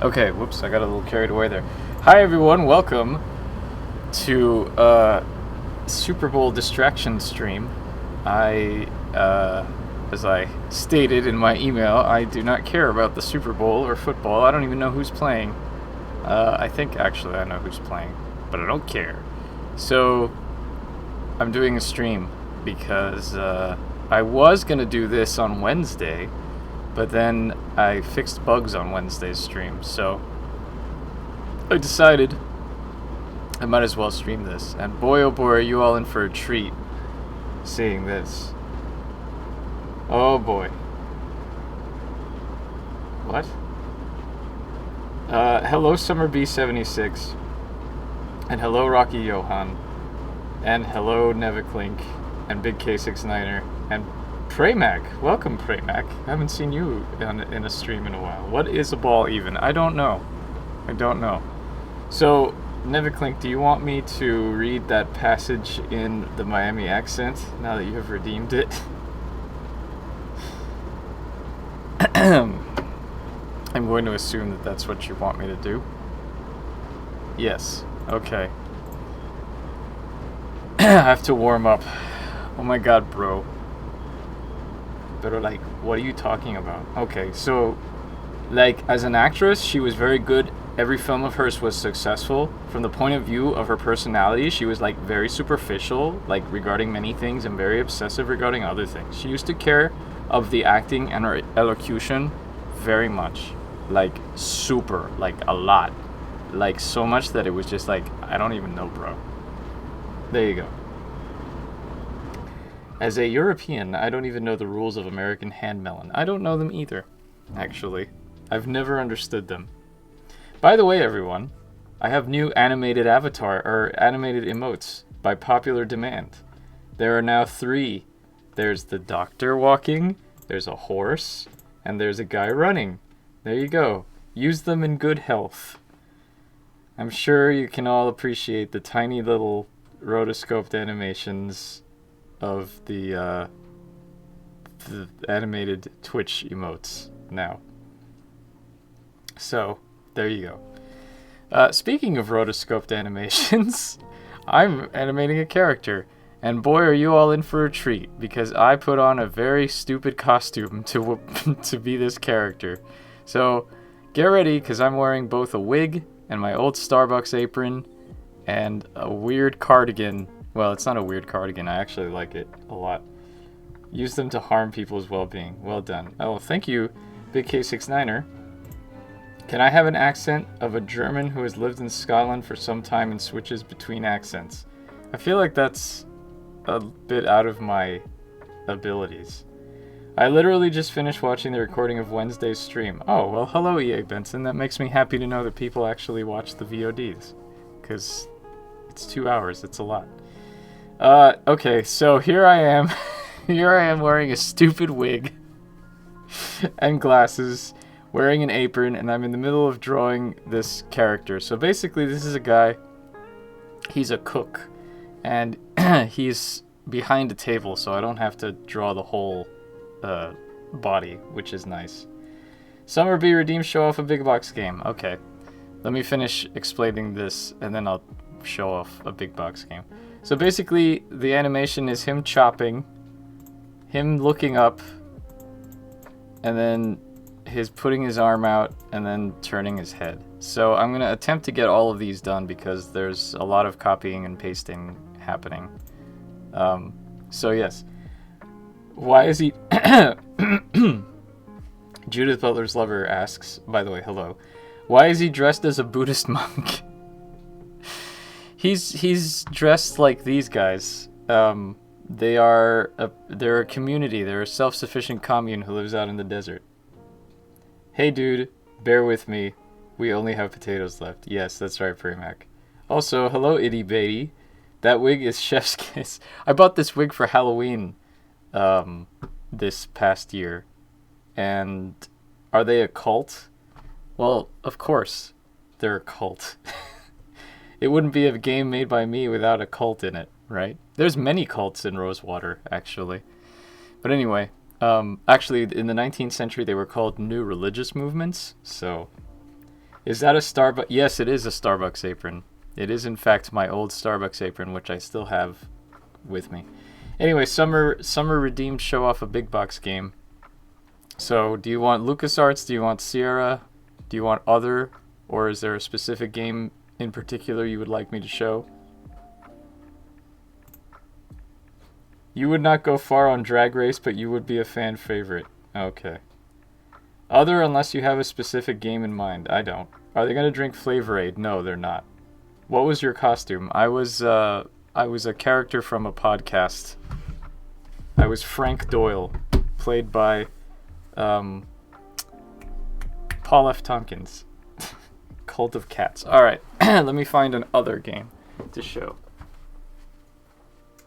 Okay, whoops, I got a little carried away there. Hi everyone, welcome to Super Bowl distraction stream. As I stated in my email, I do not care about the Super Bowl or football. I don't even know who's playing. I think actually I know who's playing, but I don't care. So I'm doing a stream because I was gonna do this on Wednesday, but then I fixed bugs on Wednesday's stream, so I decided I might as well stream this. And boy oh boy, are you all in for a treat seeing this. Oh boy. What? Hello Summer B76. And hello Rocky Johan. And hello Neviklink. And Big K69er. And Praymac. Welcome Praymac. I haven't seen you in a stream in a while. What is a ball even? I don't know. So, Neviklink, do you want me to read that passage in the Miami accent now that you have redeemed it? I'm going to assume that that's what you want me to do. Yes. Okay. I have to warm up. Oh my god, bro. But like, what are you talking about? Okay, so, like, as an actress, she was very good. Every film of hers was successful. From the point of view of her personality, she was, like, very superficial, like, regarding many things, and very obsessive regarding other things. She used to care of the acting and her elocution very much. Like, super. Like, a lot. Like, so much that it was just like, I don't even know, bro. There you go. As a European, I don't even know the rules of American hand melon. I don't know them either, actually. I've never understood them. By the way, everyone, I have new animated animated emotes by popular demand. There are now 3. There's the doctor walking, there's a horse, and there's a guy running. There you go. Use them in good health. I'm sure you can all appreciate the tiny little rotoscoped animations of the animated Twitch emotes now. So, there you go. Speaking of rotoscoped animations, I'm animating a character, and boy are you all in for a treat, because I put on a very stupid costume to to be this character. So, get ready, because I'm wearing both a wig and my old Starbucks apron and a weird cardigan. Well, it's not a weird cardigan. I actually like it a lot. Use them to harm people's well-being. Well done. Oh, thank you, Big K69er. Can I have an accent of a German who has lived in Scotland for some time and switches between accents? I feel like that's a bit out of my abilities. I literally just finished watching the recording of Wednesday's stream. Oh, well, hello, EA Benson. That makes me happy to know that people actually watch the VODs. Because it's 2 hours. It's a lot. Okay, so here I am. Here I am wearing a stupid wig and glasses, wearing an apron, and I'm in the middle of drawing this character. So basically, this is a guy. He's a cook, and he's behind a table, so I don't have to draw the whole body, which is nice. Summer B redeemed show off a big box game. Okay, let me finish explaining this, and then I'll show off a big box game. So basically, the animation is him chopping, him looking up, and then his putting his arm out, and then turning his head. So I'm going to attempt to get all of these done because there's a lot of copying and pasting happening. So yes. Why is he... Judith Butler's lover asks, by the way, hello. Why is he dressed as a Buddhist monk? He's dressed like these guys. They're a community. They're a self-sufficient commune who lives out in the desert. Hey dude, bear with me. We only have potatoes left. Yes, that's right, Praymac. Also, hello itty bitty. That wig is chef's kiss. I bought this wig for Halloween this past year. And are they a cult? Well, of course they're a cult. It wouldn't be a game made by me without a cult in it, right? There's many cults in Rosewater, actually. But anyway, actually, in the 19th century, they were called new religious movements. So Is that a Starbucks? Yes, it is a Starbucks apron. It is, in fact, my old Starbucks apron, which I still have with me. Anyway, Summer redeemed show off a big box game. So, do you want LucasArts? Do you want Sierra? Do you want other? Or is there a specific game in particular you would like me to show? You would not go far on Drag Race, but you would be a fan favorite. Okay. Other, unless you have a specific game in mind. I don't. Are they going to drink Flavor Aid? No, they're not. What was your costume? I was a character from a podcast. I was Frank Doyle, played by Paul F. Tompkins. Cult of Cats. Alright, let me find an other game to show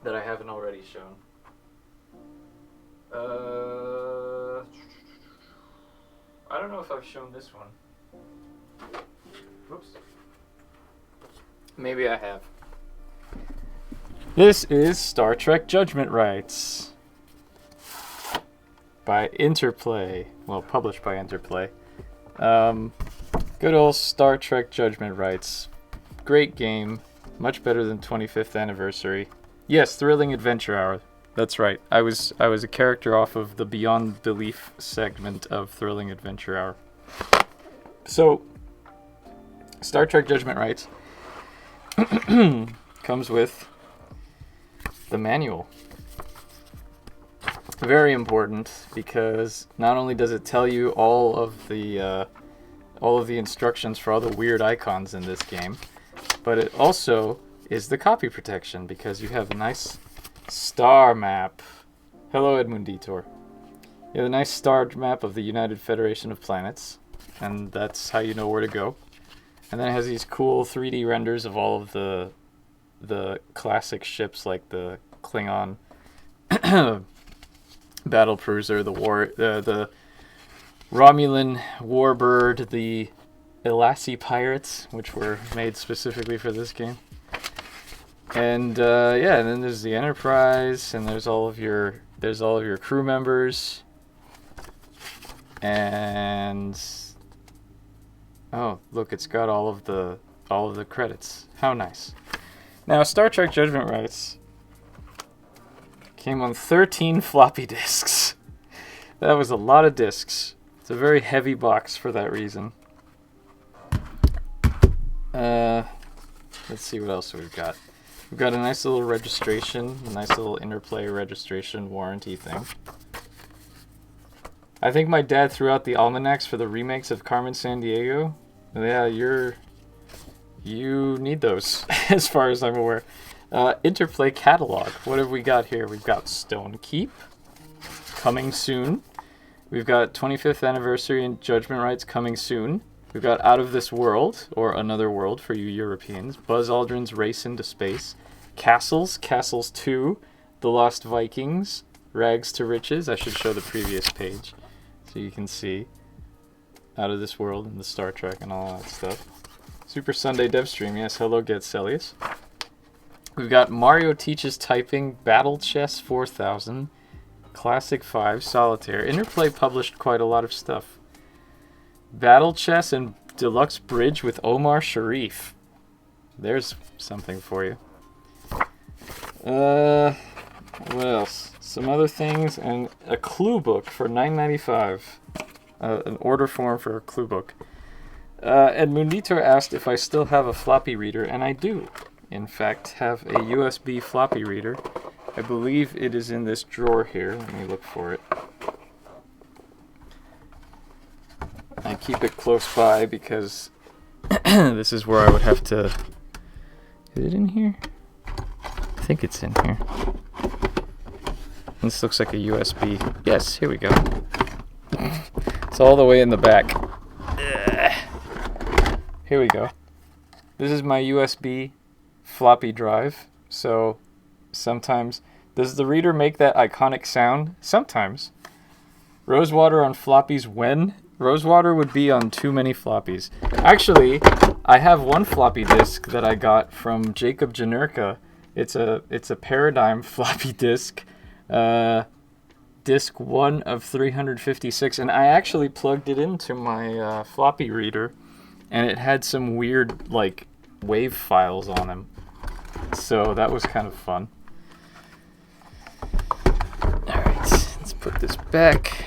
that I haven't already shown. I don't know if I've shown this one. Whoops. Maybe I have. This is Star Trek Judgment Rights by Interplay. Well, published by Interplay. Good old Star Trek Judgment Rights. Great game. Much better than 25th Anniversary. Yes, Thrilling Adventure Hour. That's right. I was a character off of the Beyond Belief segment of Thrilling Adventure Hour. So, Star Trek Judgment Rights comes with the manual. Very important because not only does it tell you all of the instructions for all the weird icons in this game, but it also is the copy protection because you have a nice star map. Hello, Edmunditor. You have a nice star map of the United Federation of Planets, and that's how you know where to go. And then it has these cool 3D renders of all of the classic ships, like the Klingon battle cruiser, the Romulan warbird, the Elassie pirates, which were made specifically for this game. And yeah, and then there's the Enterprise, and there's all of your crew members. And oh, look, it's got all of the credits. How nice. Now, Star Trek Judgment Rights came on 13 floppy disks. That was a lot of disks. It's a very heavy box for that reason. Let's see what else we've got. We've got a nice little registration, a nice little Interplay registration warranty thing. I think my dad threw out the almanacs for the remakes of Carmen Sandiego. Yeah, you need those, as far as I'm aware. Interplay catalog. What have we got here? We've got Stone Keep, coming soon. We've got 25th Anniversary and Judgment Rights coming soon. We've got Out of This World, or Another World for you Europeans. Buzz Aldrin's Race into Space. Castles 2. The Lost Vikings. Rags to Riches. I should show the previous page so you can see Out of This World and the Star Trek and all that stuff. Super Sunday Dev Stream. Yes, hello, Get Celius. We've got Mario Teaches Typing, Battle Chess 4000, Classic 5, Solitaire. Interplay published quite a lot of stuff. Battle Chess and Deluxe Bridge with Omar Sharif. There's something for you. What else? Some other things and a clue book for $9.95. An order form for a clue book. Edmunditor asked if I still have a floppy reader, and I do. In fact, have a USB floppy reader. I believe it is in this drawer here. Let me look for it. I keep it close by because this is where I would have to... Is it in here? I think it's in here. This looks like a USB. Yes, here we go. It's all the way in the back. Here we go. This is my USB floppy drive. So sometimes... Does the reader make that iconic sound? Sometimes. Rosewater on floppies when? Rosewater would be on too many floppies. Actually, I have one floppy disk that I got from Jacob Janerka. It's a Paradigm floppy disk. Disk 1 of 356. And I actually plugged it into my floppy reader and it had some weird, like, wave files on him. So that was kind of fun. Alright, let's put this back.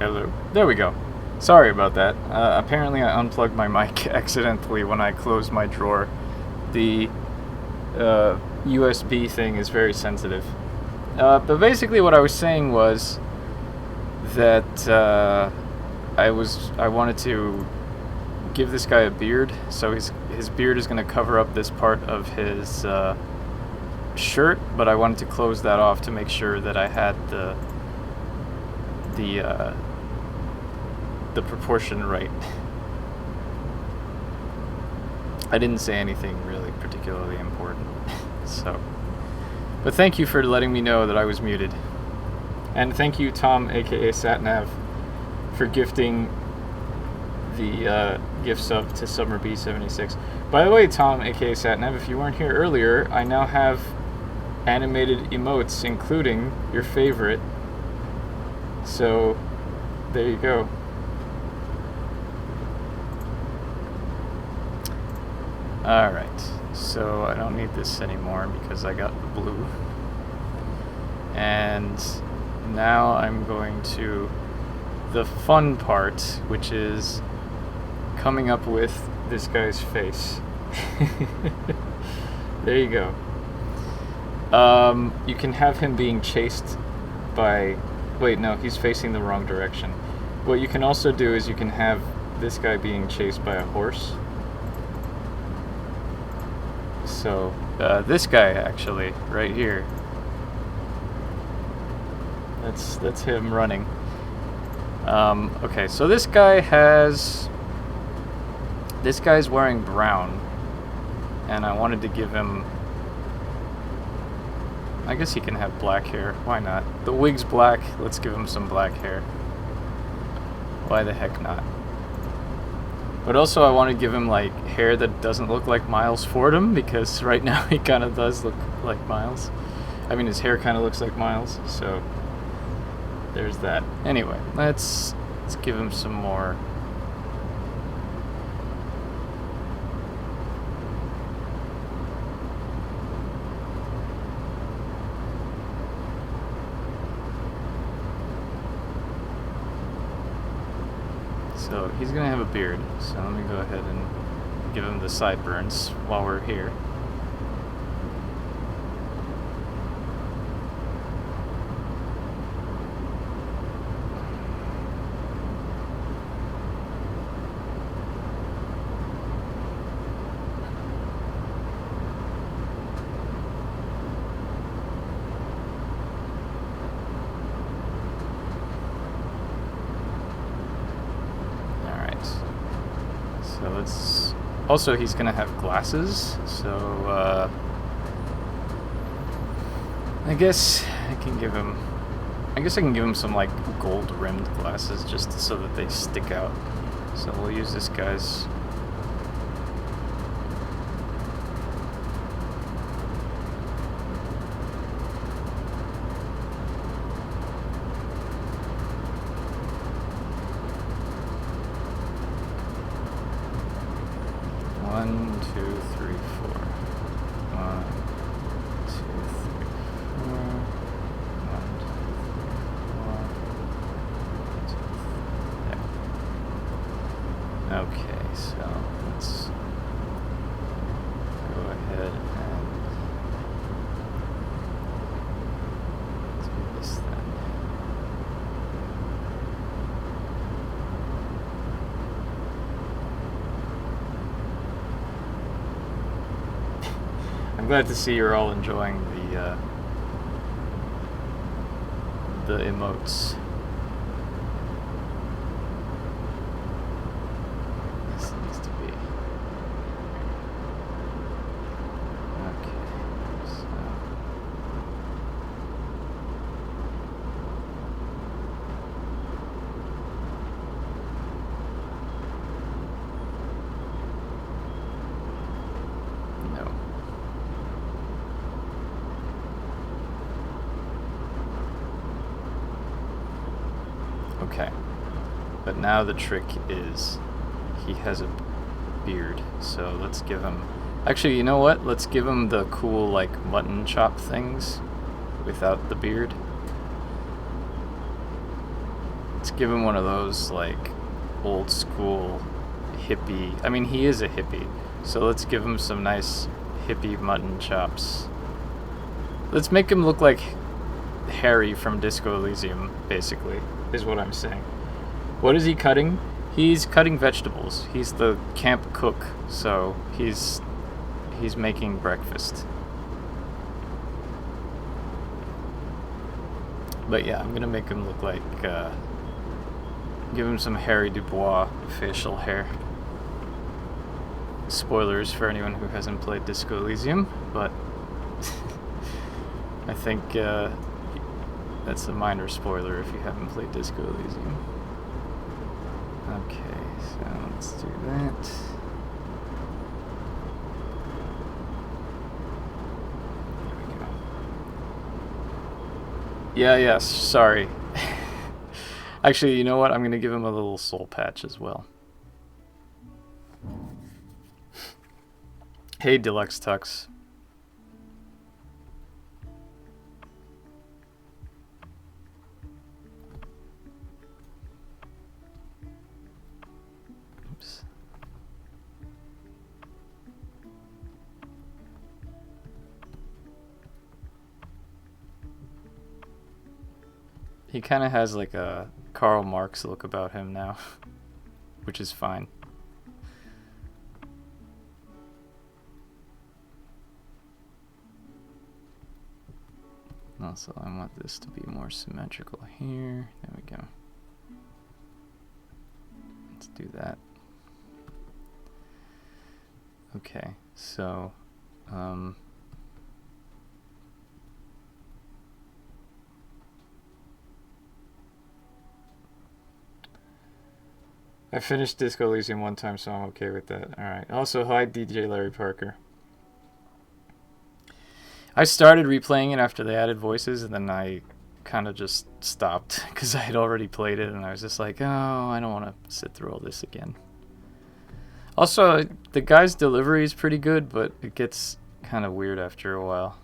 Hello. There we go. Sorry about that. Apparently I unplugged my mic accidentally when I closed my drawer. The USB thing is very sensitive. But basically what I was saying was that I wanted to give this guy a beard, so his beard is going to cover up this part of his shirt, but I wanted to close that off to make sure that I had the the proportion right. I didn't say anything really particularly important, so. But thank you for letting me know that I was muted. And thank you, Tom, aka Satnav, for gifting the gift sub to SummerB76. By the way, Tom, aka Satnav, if you weren't here earlier, I now have animated emotes, including your favorite. So, there you go. Alright, so I don't need this anymore because I got the blue. And now I'm going to the fun part, which is coming up with this guy's face. There you go. You can have him being chased by... Wait, no, he's facing the wrong direction. What you can also do is you can have this guy being chased by a horse. So, this guy, actually, right here. That's him running. Okay, so this guy's wearing brown, and I wanted to give him, I guess he can have black hair, why not? The wig's black, let's give him some black hair. Why the heck not? But also I want to give him like hair that doesn't look like Miles Fordham, because right now he kind of does look like Miles. I mean, his hair kind of looks like Miles, so there's that. Anyway, let's give him some more. So he's gonna have a beard, so let me go ahead and give him the sideburns while we're here. So let's... Also, he's gonna have glasses, so I guess I can give him... I guess I can give him some, like, gold-rimmed glasses just so that they stick out. So we'll use this guy's... One, two, three, four. One, two, three, four. One, two, three, four. There. Okay, so let's go ahead and do this then. I'm glad to see you're all enjoying the emotes. This needs to be okay. So no. Okay, but now the trick is he has a beard, so let's give him... Actually, you know what? Let's give him the cool, like, mutton chop things without the beard. Let's give him one of those, like, old school hippie... I mean, he is a hippie, so let's give him some nice hippie mutton chops. Let's make him look like Harry from Disco Elysium, basically, is what I'm saying. What is he cutting? He's cutting vegetables. He's the camp cook, so he's making breakfast. But yeah, I'm gonna make him look like Give him some Harry Dubois facial hair. Spoilers for anyone who hasn't played Disco Elysium, but I think that's a minor spoiler if you haven't played Disco Elysium. Okay, so let's do that. There we go. Yeah, sorry. Actually, you know what? I'm going to give him a little soul patch as well. Hey, Deluxe Tux. Oops. He kind of has like a Karl Marx look about him now, which is fine. Also, I want this to be more symmetrical here. There we go. Let's do that. Okay, so I finished Disco Elysium one time, so I'm okay with that. Alright. Also, hi, DJ Larry Parker. I started replaying it after they added voices, and then I kind of just stopped because I had already played it, and I was just like, oh, I don't want to sit through all this again. Also, the guy's delivery is pretty good, but it gets kind of weird after a while.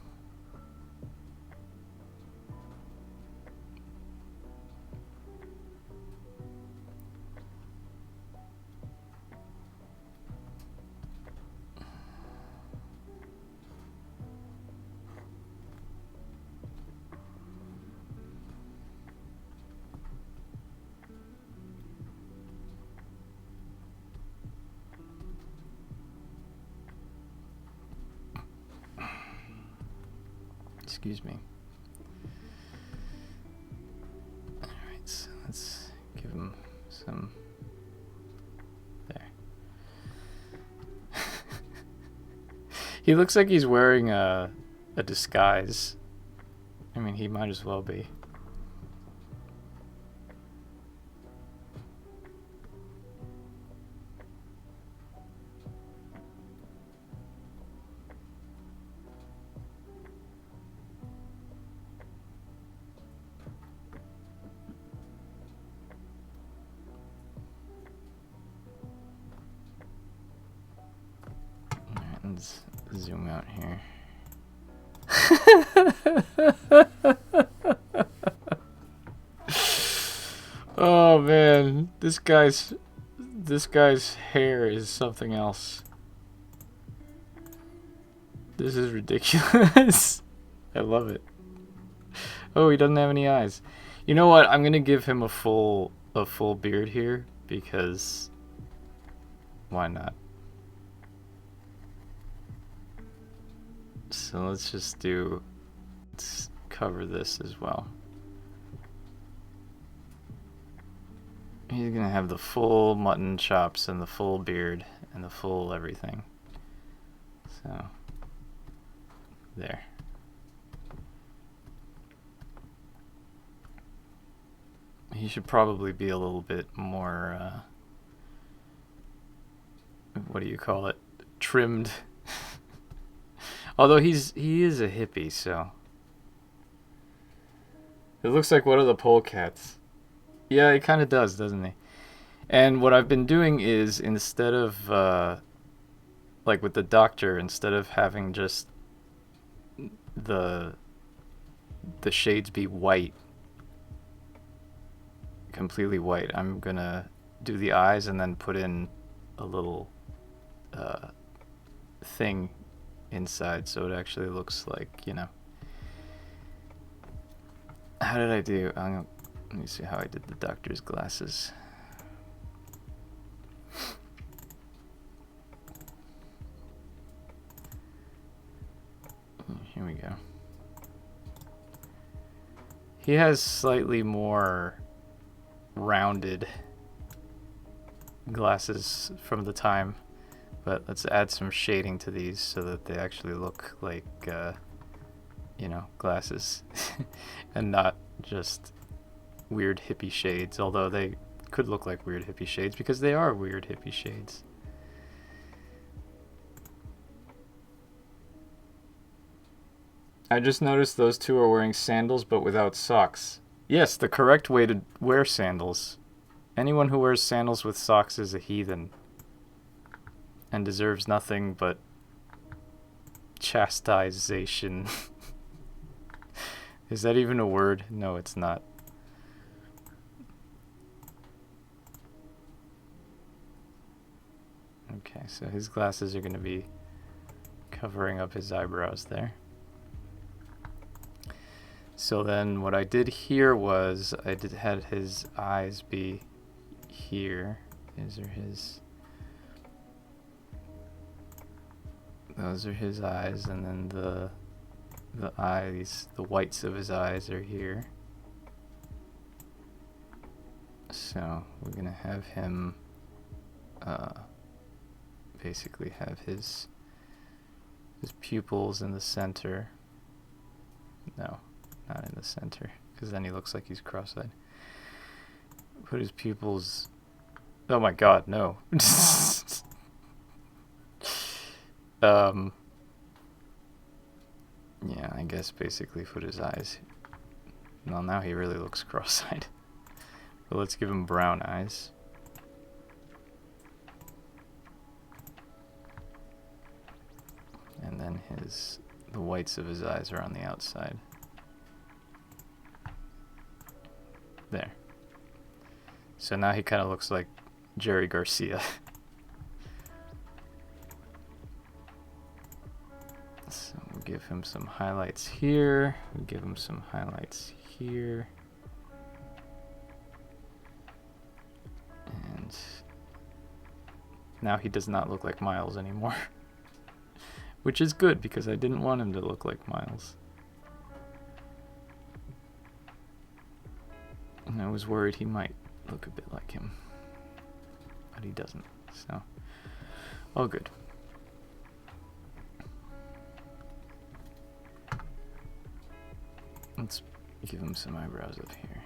Excuse me. Alright, so let's give him some... There. He looks like he's wearing a disguise. I mean, he might as well be. Let's zoom out here. Oh man, this guy's hair is something else. This is ridiculous. I love it. Oh, he doesn't have any eyes. You know what? I'm gonna give him a full beard here because why not? So let's cover this as well. He's gonna have the full mutton chops and the full beard and the full everything. So, there. He should probably be a little bit more, what do you call it? Trimmed. Although he is a hippie, so. It looks like one of the polecats. Yeah, he kind of does, doesn't he? And what I've been doing is instead of, like with the doctor, instead of having just the shades be white, completely white, I'm gonna do the eyes and then put in a little thing inside so it actually looks like, you know. How did I do? Let me see how I did the doctor's glasses. Here we go. He has slightly more rounded glasses from the time. But let's add some shading to these so that they actually look like, you know, glasses. And not just weird hippie shades, although they could look like weird hippie shades because they are weird hippie shades. I just noticed those two are wearing sandals but without socks. Yes, the correct way to wear sandals. Anyone who wears sandals with socks is a heathen and deserves nothing but chastisation. Is that even a word? No, it's not. Okay, so his glasses are going to be covering up his eyebrows there. So then what I did here was I had his eyes be here. These are his... Those are his eyes, and then the eyes, the whites of his eyes are here. So we're gonna have him basically have his pupils in the center. No, not in the center, because then he looks like he's cross-eyed. Put his pupils... Oh my god, no. Yeah, I guess basically put his eyes... Well, now he really looks cross-eyed. But let's give him brown eyes. And then the whites of his eyes are on the outside. There. So now he kind of looks like Jerry Garcia. So we'll give him some highlights here. We'll give him some highlights here. And now he does not look like Miles anymore. Which is good, because I didn't want him to look like Miles. And I was worried he might look a bit like him. But he doesn't, so all good. Let's give him some eyebrows up here.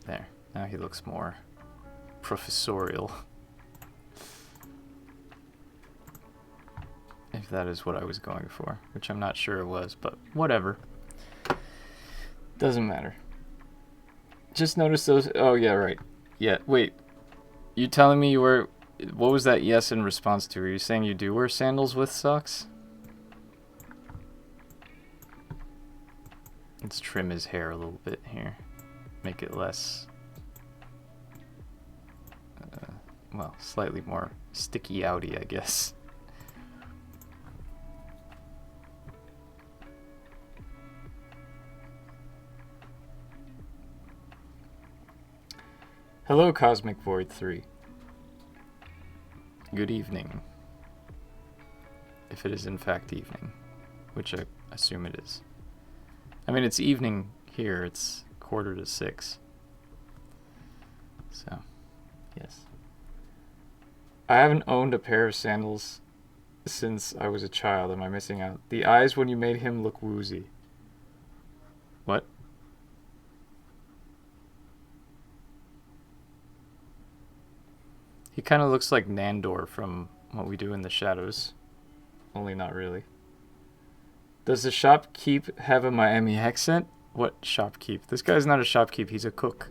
There, now he looks more professorial. If that is what I was going for, which I'm not sure it was, but whatever. Doesn't matter. Just notice those... Oh, yeah, right. Yeah, wait. You telling me you were... What was that yes in response to? Are you saying you do wear sandals with socks? Let's trim his hair a little bit here. Make it less... well, slightly more sticky-outy, I guess. Hello, Cosmic Void 3. Good evening. If it is in fact evening, which I assume it is. I mean, it's evening here, it's 5:45. So, yes. I haven't owned a pair of sandals since I was a child. Am I missing out? The eyes when you made him look woozy. What? He kind of looks like Nandor from What We Do in the Shadows. Only not really. Does the shopkeep have a Miami accent? What shopkeep? This guy's not a shopkeep, he's a cook.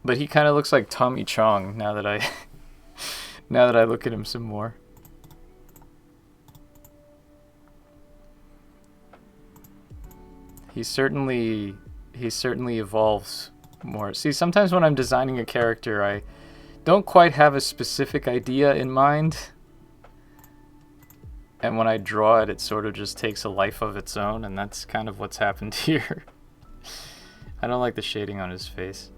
But he kind of looks like Tommy Chong now that I now that I look at him some more. He certainly evolves more. See, sometimes when I'm designing a character, I don't quite have a specific idea in mind. And when I draw it, it sort of just takes a life of its own, and that's kind of what's happened here. I don't like the shading on his face.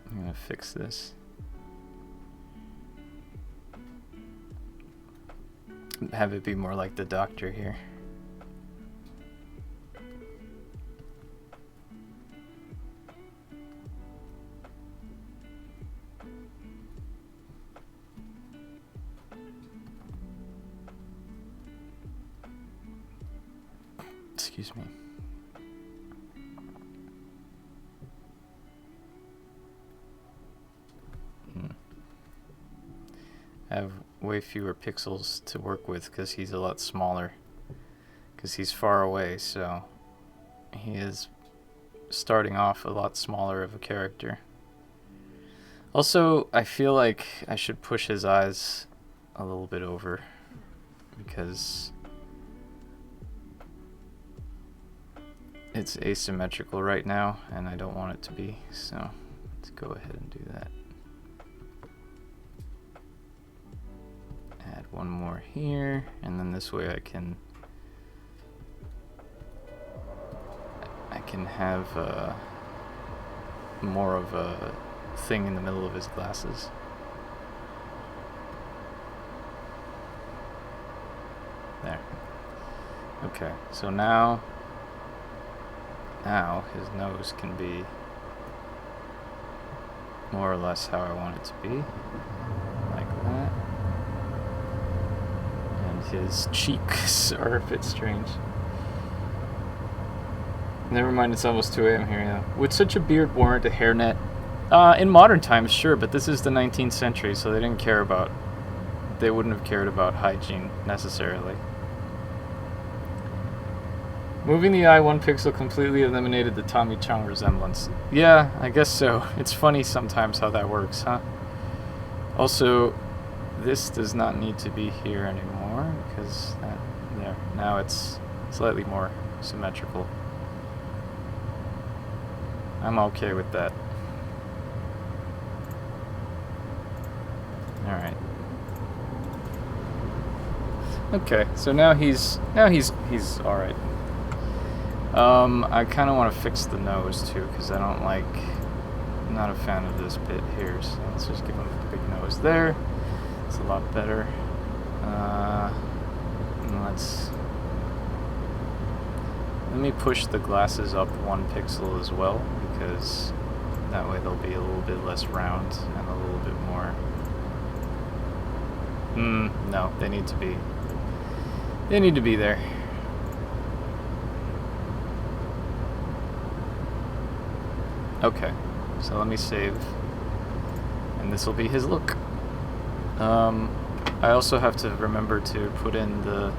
I'm gonna fix this. Have it be more like the doctor here. Excuse me. I have way fewer pixels to work with because he's a lot smaller. Because he's far away, so he is starting off a lot smaller of a character. Also, I feel like I should push his eyes a little bit over because it's asymmetrical right now and I don't want it to be, so let's go ahead and do that. Add one more here, and then this way I can have more of a thing in the middle of his glasses. There. Okay, so now his nose can be more or less how I want it to be, like that. And his cheeks are a bit strange. Never mind, it's almost 2 a.m. here now. Would such a beard warrant a hairnet? In modern times, sure, but this is the 19th century, so they wouldn't have cared about hygiene, necessarily. Moving the eye 1 pixel completely eliminated the Tommy Chong resemblance. Yeah, I guess so. It's funny sometimes how that works, huh? Also, this does not need to be here anymore, because there. Now it's slightly more symmetrical. I'm okay with that. Alright. Okay, so now he's alright. I kind of want to fix the nose too, because I'm not a fan of this bit here, so let's just give him a big nose there. It's a lot better. And let me push the glasses up 1 pixel as well, because that way they'll be a little bit less round and a little bit more. No, they need to be there. Okay, so let me save, and this will be his look. I also have to remember to put in the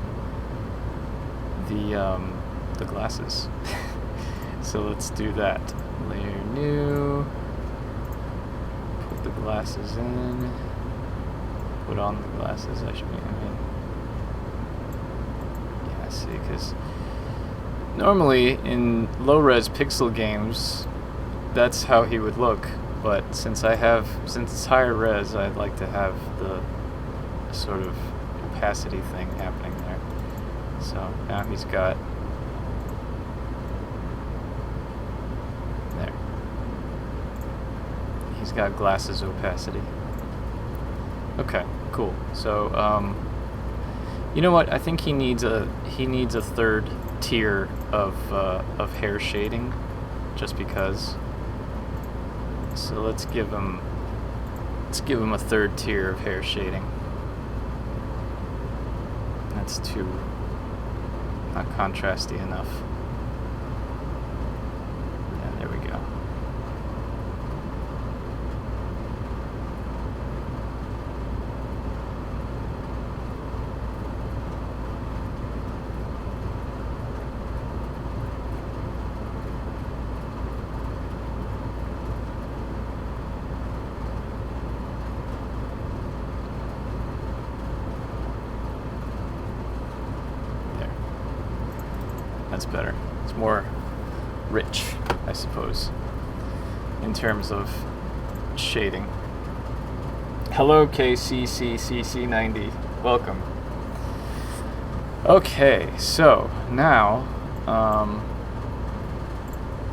glasses. So let's do that. Layer new. Put the glasses in. Put on the glasses. Yeah, see, because normally in low-res pixel games, that's how he would look. But since it's higher res, I'd like to have the sort of opacity thing happening there. So now he's got there. He's got glasses opacity. Okay, cool. So you know what? I think he needs a 3rd tier of hair shading, just because. So let's give him a 3rd tier of hair shading. That's too not contrasty enough. Yeah, there we go. That's better. It's more rich, I suppose, in terms of shading. Hello, KCCCC90. Welcome. Okay, so now,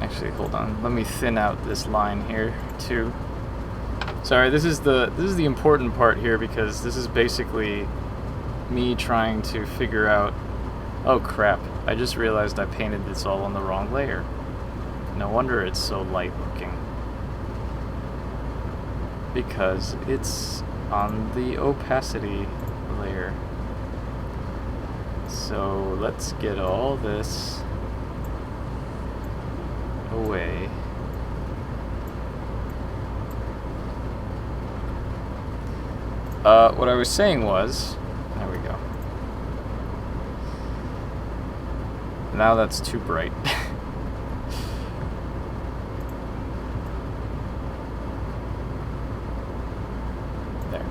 actually, hold on. Let me thin out this line here too. Sorry, this is the important part here, because this is basically me trying to figure out. Oh crap, I just realized I painted this all on the wrong layer. No wonder it's so light looking. Because it's on the opacity layer. So let's get all this away. What I was saying was, there we go. Now that's too bright. There.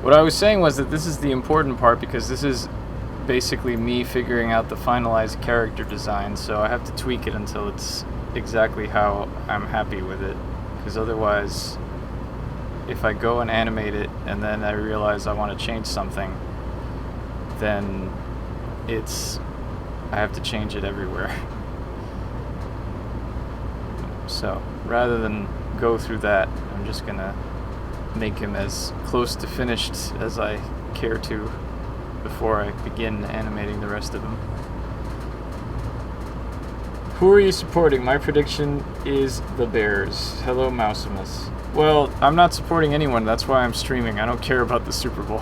What I was saying was that this is the important part because this is basically me figuring out the finalized character design, so I have to tweak it until it's exactly how I'm happy with it, because otherwise if I go and animate it and then I realize I want to change something, then I have to change it everywhere. So rather than go through that, I'm just gonna make him as close to finished as I care to before I begin animating the rest of them. Who are you supporting? My prediction is the Bears. Hello, Mousimus. Well, I'm not supporting anyone, that's why I'm streaming. I don't care about the Super Bowl.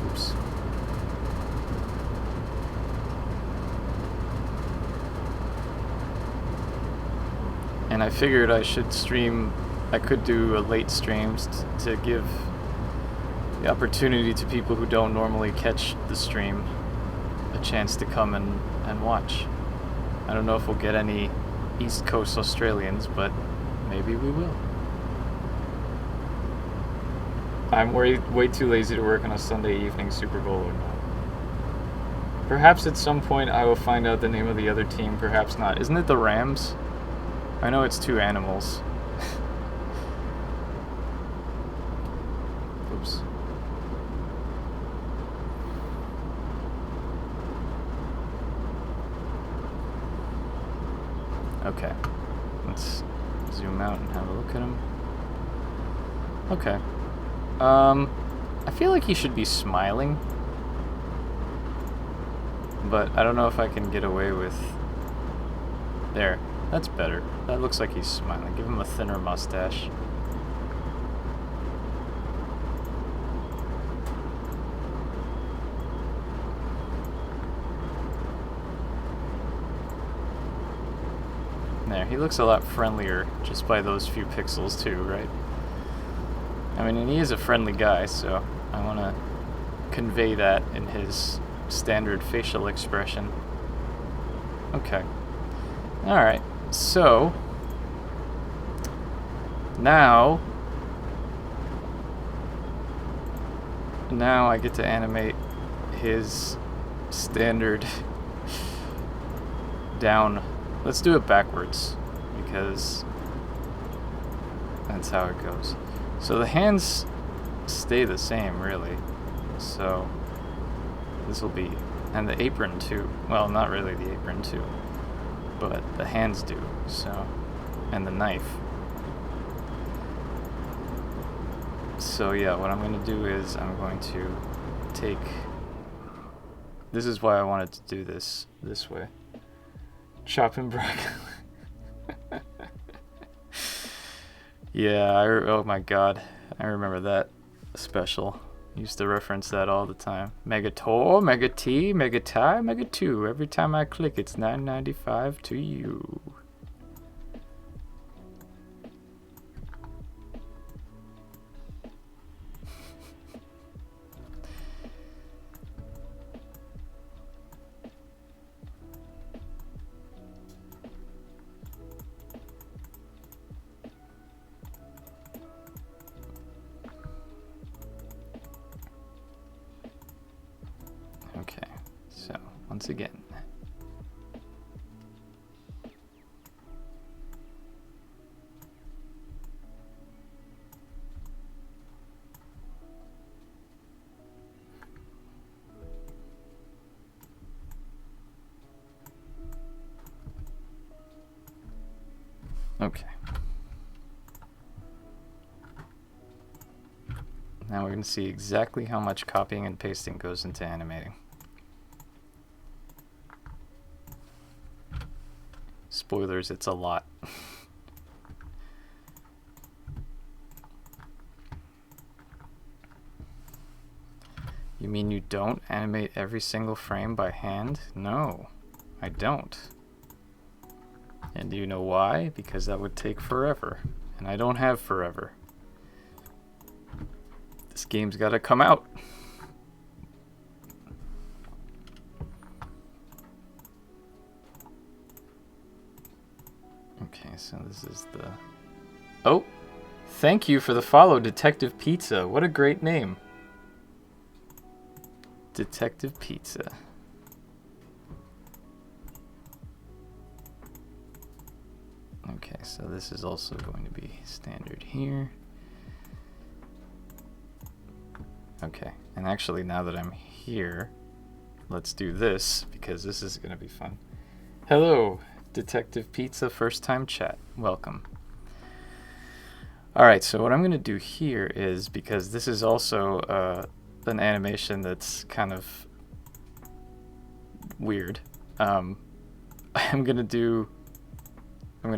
Oops. And I figured I should stream, I could do a late stream to give the opportunity to people who don't normally catch the stream a chance to come and watch. I don't know if we'll get any East Coast Australians, but maybe we will. I'm way too lazy to work on a Sunday evening Super Bowl or not. Perhaps at some point I will find out the name of the other team, perhaps not. Isn't it the Rams? I know it's two animals. Oops. Okay, let's zoom out and have a look at him. Okay. I feel like he should be smiling, but I don't know if I can get away with... There, that's better. That looks like he's smiling. Give him a thinner mustache. There, he looks a lot friendlier just by those few pixels too, right? I mean, and he is a friendly guy, so I want to convey that in his standard facial expression. Okay. Alright, so now I get to animate his standard down. Let's do it backwards, because that's how it goes. So the hands stay the same, really. So this will be, and the apron too. Well, not really the apron too, but the hands do, so, and the knife. So yeah, what I'm going to do is I'm going to take, this is why I wanted to do this way. Chopping broccoli. Yeah, oh my god, I remember that special. Used to reference that all the time. Megator, Mega T, Mega Tie, Mega 2. Every time I click, it's $9.95 to you. Okay, so once again. Okay. Now we're going to see exactly how much copying and pasting goes into animating. Spoilers, it's a lot. You mean you don't animate every single frame by hand? No, I don't. And do you know why? Because that would take forever. And I don't have forever. This game's gotta come out. Okay, so this is the... Oh! Thank you for the follow, Detective Pizza. What a great name. Detective Pizza. Okay, so this is also going to be standard here. Okay, and actually now that I'm here, let's do this because this is going to be fun. Hello, Detective Pizza, first time chat. Welcome. Alright, so what I'm going to do here is, because this is also an animation that's kind of weird, I'm going to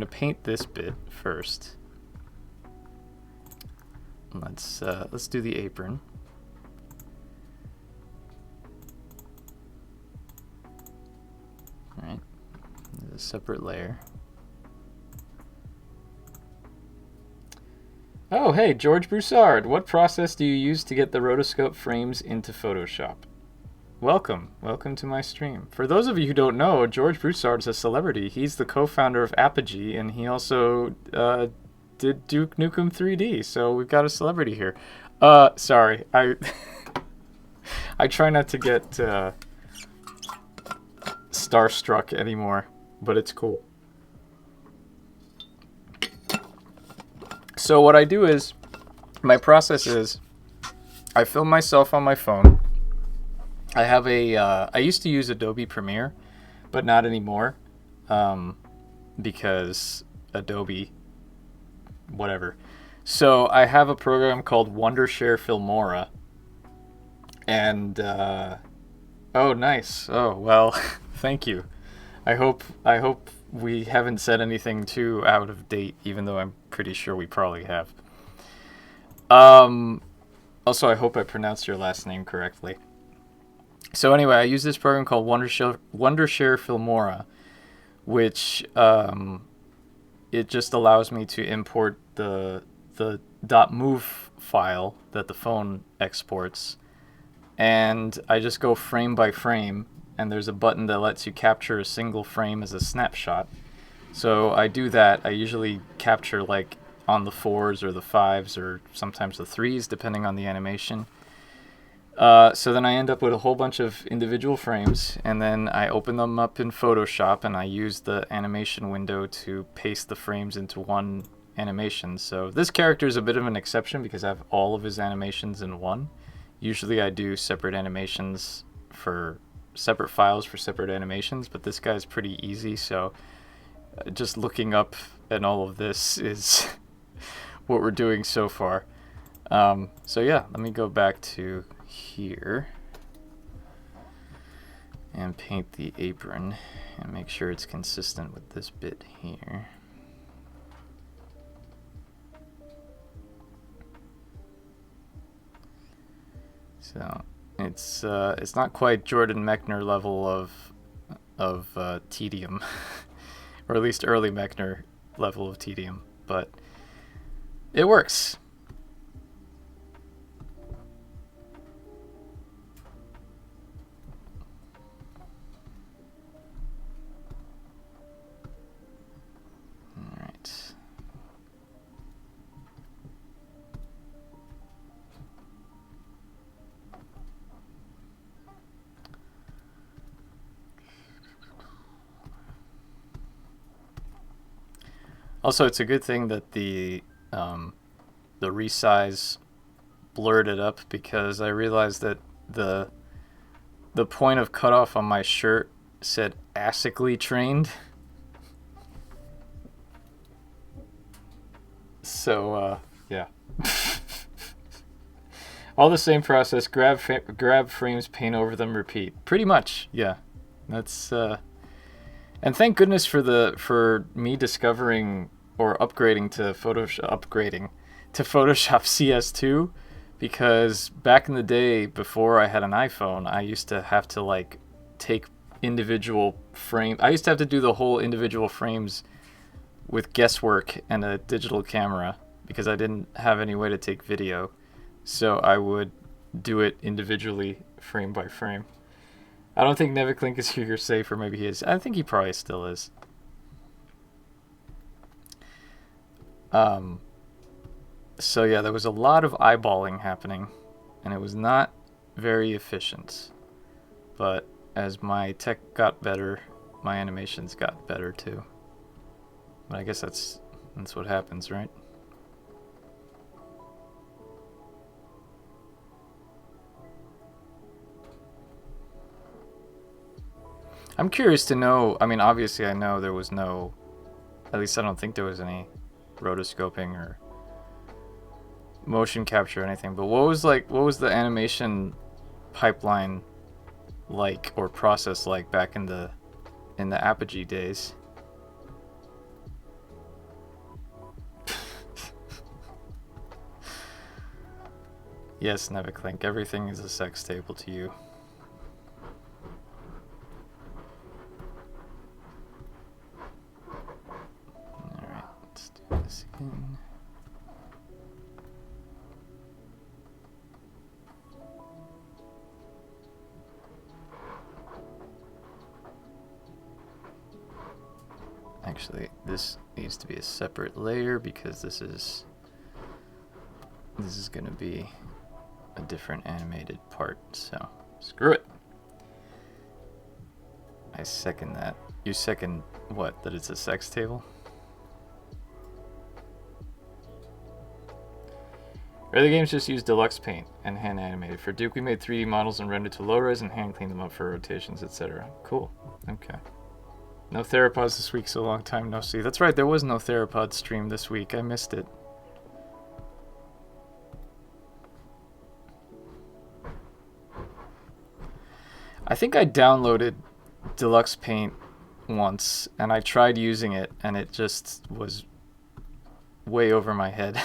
paint this bit first. Let's do the apron. All right, a separate layer. Oh, hey, George Broussard. What process do you use to get the rotoscope frames into Photoshop? Welcome to my stream. For those of you who don't know, George Broussard is a celebrity. He's the co-founder of Apogee, and he also did Duke Nukem 3D. So we've got a celebrity here. Sorry, I I try not to get starstruck anymore, but it's cool. So what I do is, my process is, I film myself on my phone. I have I used to use Adobe Premiere, but not anymore, because Adobe, whatever. So I have a program called Wondershare Filmora, and, oh, nice. Oh, well, thank you. I hope we haven't said anything too out of date, even though I'm pretty sure we probably have. Also, I hope I pronounced your last name correctly. So anyway, I use this program called Wondershare Filmora, which it just allows me to import the .mov file that the phone exports, and I just go frame by frame, and there's a button that lets you capture a single frame as a snapshot. So I do that. I usually capture like on the 4s or the 5s or sometimes the 3s, depending on the animation. So then I end up with a whole bunch of individual frames, and then I open them up in Photoshop, and I use the animation window to paste the frames into one animation. So this character is a bit of an exception because I have all of his animations in one. Usually I do separate animations for separate files for separate animations, but this guy's pretty easy, so just looking up and all of this is what we're doing so far. So yeah, let me go back to here and paint the apron and make sure it's consistent with this bit here. So it's not quite Jordan Mechner level of tedium, or at least early Mechner level of tedium, but it works. Also, it's a good thing that the resize blurred it up, because I realized that the point of cutoff on my shirt said ASICally trained. So yeah. All the same process: grab frames, paint over them, repeat. Pretty much, yeah. That's and thank goodness for me discovering or upgrading to Photoshop CS2, because back in the day before I had an iPhone, I used to have to like take individual frame. I used to have to do the whole individual frames with guesswork and a digital camera because I didn't have any way to take video. So I would do it individually, frame by frame. I don't think Neviclink is here safe, or maybe he is. I think he probably still is. So yeah, there was a lot of eyeballing happening, and it was not very efficient. But as my tech got better, my animations got better too. But I guess that's what happens, right? I'm curious to know, I mean, obviously I know there was no, at least I don't think there was any rotoscoping or motion capture or anything, but what was the animation pipeline like, or process like, back in the Apogee days? Yes, Neviclink, everything is a sex table to you. Alright, let's do this again. Actually, this needs to be a separate layer because this is going to be a different animated part, so screw it. I second that. You second what? That it's a sex table? Early games just used deluxe paint and hand animated. For Duke, we made 3D models and rendered to low res and hand cleaned them up for rotations, etc. Cool. Okay. No theropods this week, so long time no see. That's right, there was no theropod stream this week. I missed it. I think I downloaded Deluxe Paint once, and I tried using it, and it just was way over my head.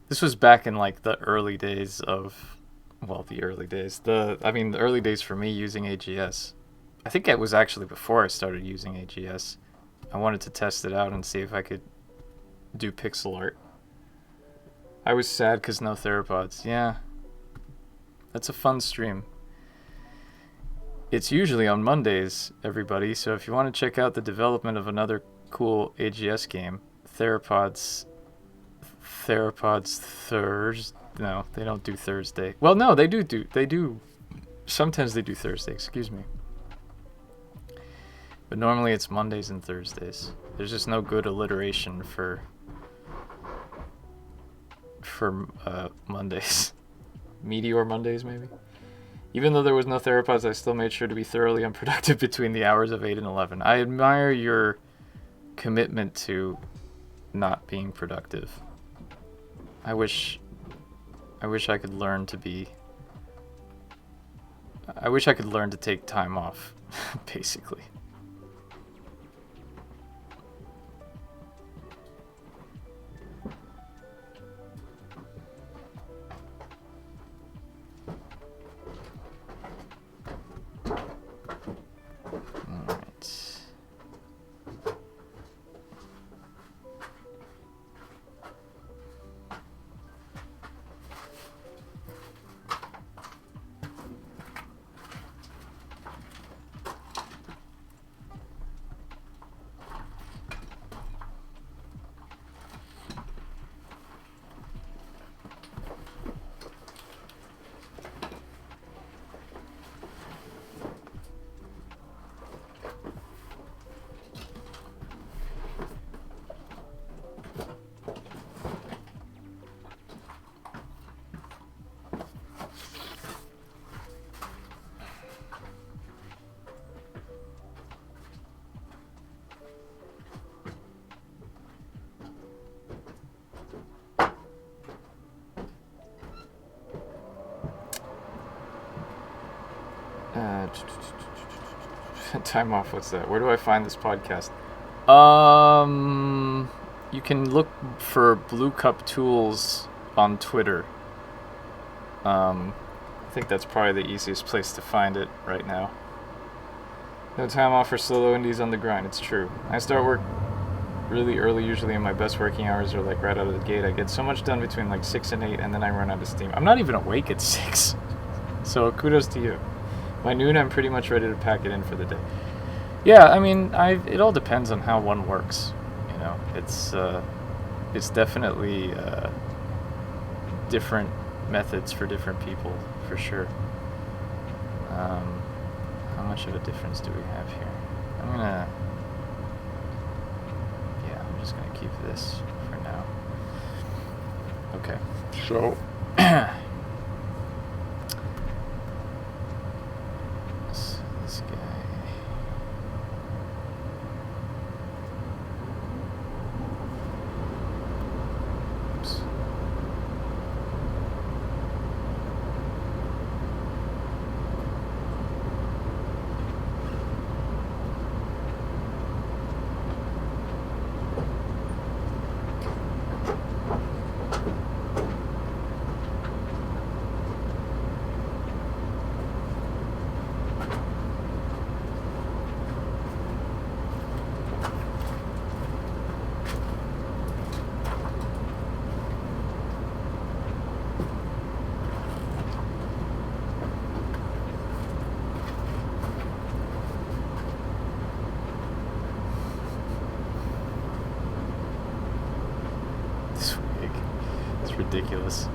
This was back in like the early days of, well, the early days. The early days for me using AGS. I think it was actually before I started using AGS. I wanted to test it out and see if I could do pixel art. I was sad because no theropods. Yeah. That's a fun stream. It's usually on Mondays, everybody, so if you want to check out the development of another cool AGS game, Theropods Thursday. No, they don't do Thursday. Well, no, they do. Sometimes they do Thursday, excuse me. But normally it's Mondays and Thursdays. There's just no good alliteration for Mondays. Meteor Mondays, maybe? Even though there was no theropods, I still made sure to be thoroughly unproductive between the hours of 8 and 11. I admire your commitment to not being productive. I wish I could learn to be... I wish I could learn to take time off, basically. Time off, what's that? Where do I find this podcast? You can look for Blue Cup Tools on Twitter. I think that's probably the easiest place to find it right now. No time off for solo indies on the grind. It's true. I start work really early usually, and my best working hours are like right out of the gate. I get so much done between like 6 and 8, and then I run out of steam. I'm not even awake at 6. So kudos to you. By noon, I'm pretty much ready to pack it in for the day. Yeah, I mean, it all depends on how one works. You know, it's definitely different methods for different people, for sure. How much of a difference do we have here? I'm just gonna keep this for now. Okay. So, this guy. Oops. This wig. It's ridiculous.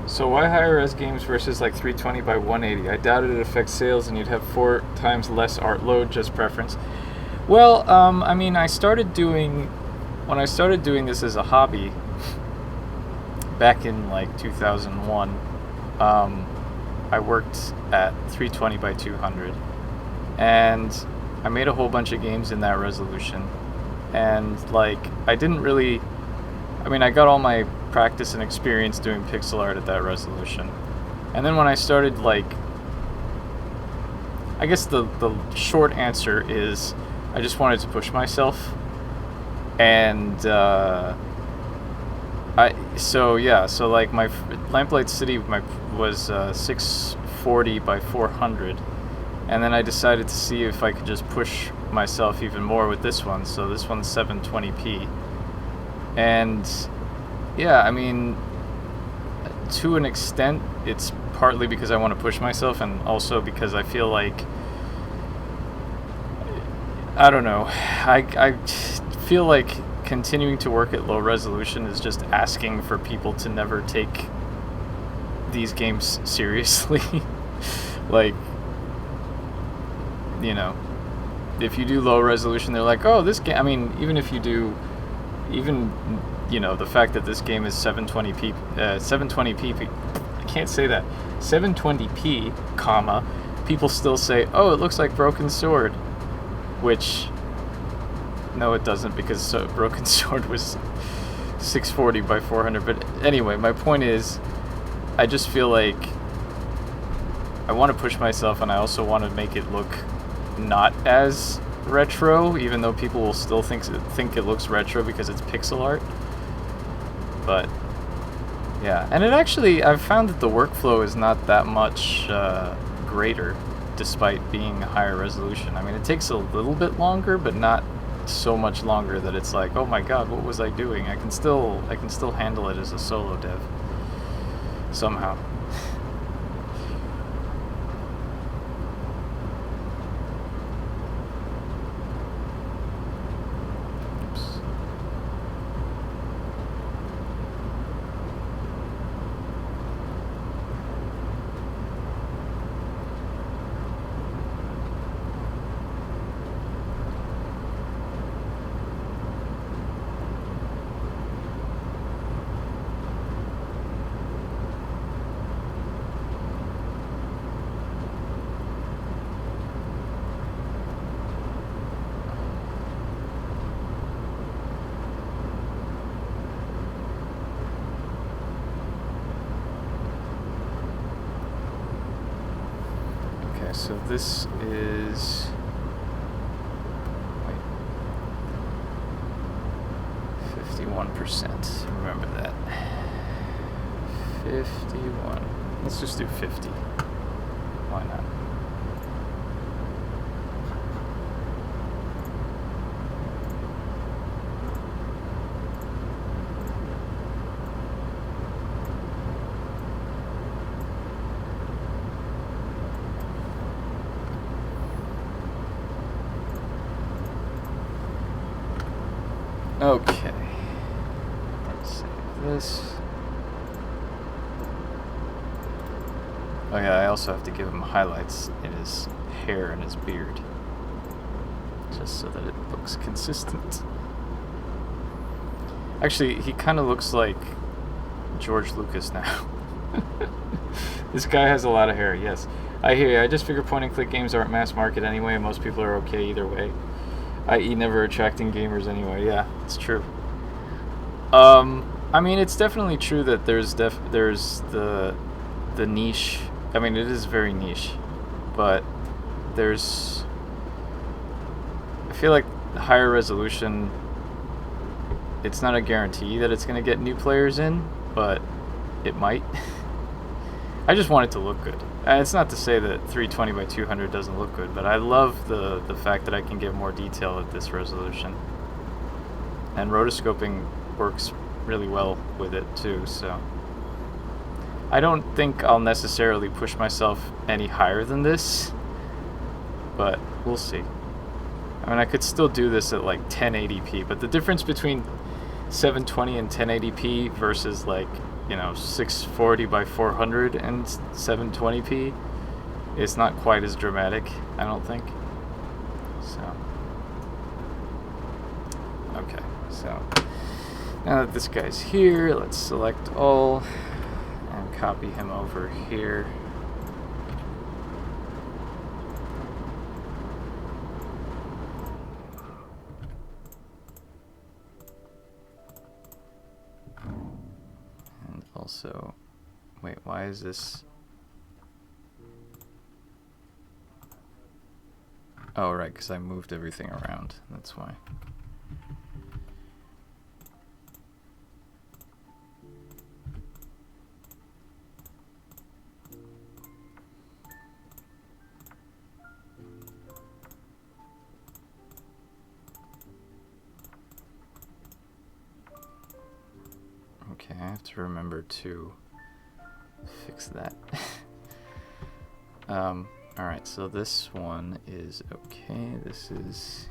So why higher res games versus like 320 by 180? I doubt it affects sales and you'd have 4 times less art load, just preference. Well, I mean, when I started doing this as a hobby back in like 2001, I worked at 320 by 200 and I made a whole bunch of games in that resolution. And like, I got all my practice and experience doing pixel art at that resolution. And then when I started, like, I guess the short answer is I just wanted to push myself. And so like my Lamplight City was 640 by 400. And then I decided to see if I could just push myself even more with this one. So this one's 720p. And yeah, I mean, to an extent, it's partly because I want to push myself and also because I feel like, I don't know, I feel like continuing to work at low resolution is just asking for people to never take these games seriously. Like, you know, if you do low resolution, they're like, oh, this game, I mean, even if you do, you know, the fact that this game is 720p, I can't say that, 720p, comma, people still say, oh, it looks like Broken Sword, which, No, it doesn't, because Broken Sword was 640 by 400. But anyway, my point is, I just feel like I want to push myself, and I also want to make it look not as retro, even though people will still think it looks retro because it's pixel art. But yeah, and it actually, I've found that the workflow is not that much greater, despite being a higher resolution. I mean, it takes a little bit longer, but not so much longer that it's like, oh my god, what was I doing? I can still handle it as a solo dev somehow. So this is, wait, 51%, remember that, 51, let's just do 50, why not? Okay, let's save this. Oh yeah, I also have to give him highlights in his hair and his beard, just so that it looks consistent. Actually, he kind of looks like George Lucas now. This guy has a lot of hair, yes. I hear you. I just figure point-and-click games aren't mass market anyway, and most people are okay either way. I.e. never attracting gamers anyway. Yeah, it's true. I mean, it's definitely true that there's the niche. I mean, it is very niche, but there's, I feel like the higher resolution, it's not a guarantee that it's going to get new players in, but it might. I just want it to look good. And it's not to say that 320 by 200 doesn't look good, but I love the fact that I can get more detail at this resolution. And rotoscoping works really well with it too, so I don't think I'll necessarily push myself any higher than this, but we'll see. I mean, I could still do this at like 1080p, but the difference between 720 and 1080p versus like, you know, 640 by 400 and 720p is not quite as dramatic, I don't think. So, okay, so now that this guy's here, let's select all and copy him over here. And also, wait, why is this? Oh, right, because I moved everything around, that's why. Okay, I have to remember to fix that. Alright, so this one is okay. This is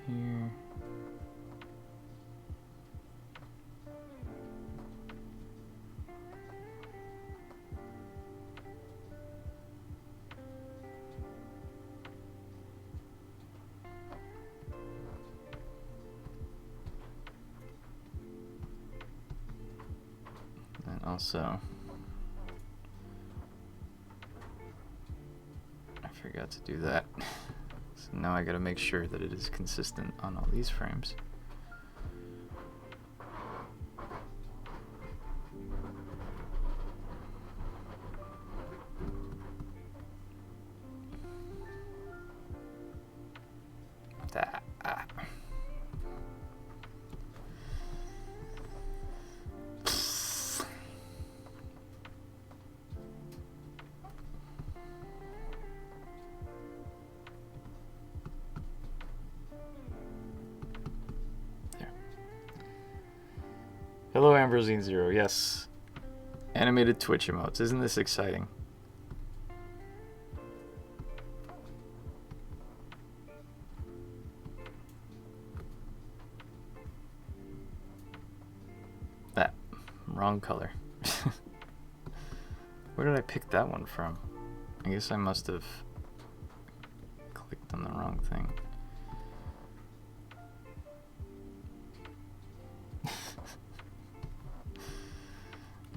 here. And also forgot to do that. So now I gotta make sure that it is consistent on all these frames. Hello, Ambrosine0. Yes. Animated Twitch emotes. Isn't this exciting? That. Wrong color. Where did I pick that one from? I guess I must have clicked on the wrong thing.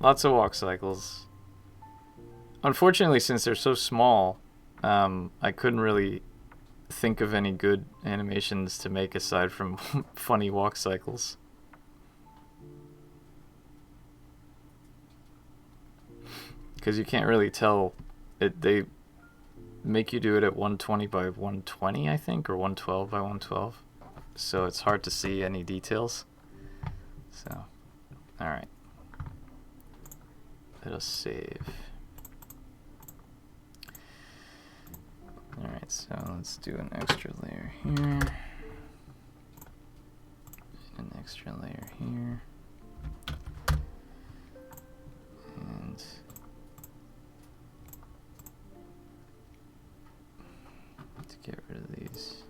Lots of walk cycles. Unfortunately, since they're so small, I couldn't really think of any good animations to make aside from funny walk cycles. Because you can't really tell. They make you do it at 120 by 120, I think, or 112 by 112. So it's hard to see any details. So, alright. Let us save. Alright, so let's do an extra layer here. An extra layer here. And to get rid of these.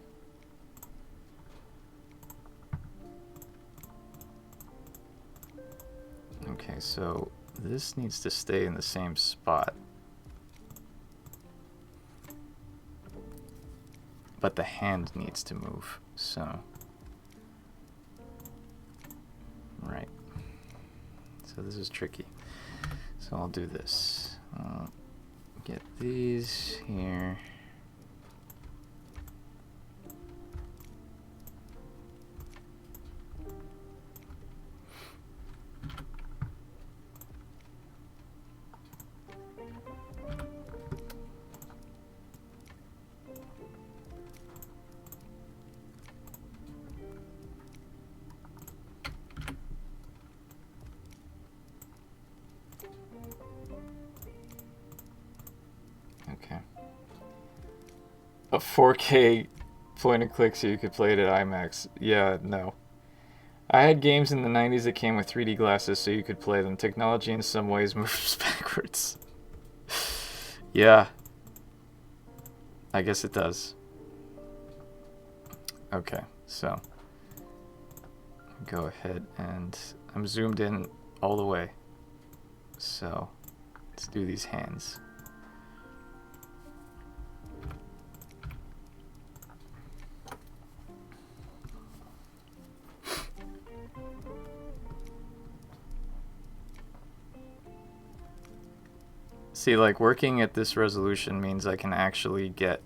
Okay, so this needs to stay in the same spot. But the hand needs to move, so. Right. So this is tricky. So I'll do this. I'll get these here. Okay. A 4K point and click so you could play it at IMAX. Yeah, no. I had games in the 90s that came with 3D glasses so you could play them. Technology in some ways moves backwards. Yeah. I guess it does. Okay, so go ahead and I'm zoomed in all the way. So let's do these hands. See, like, working at this resolution means I can actually get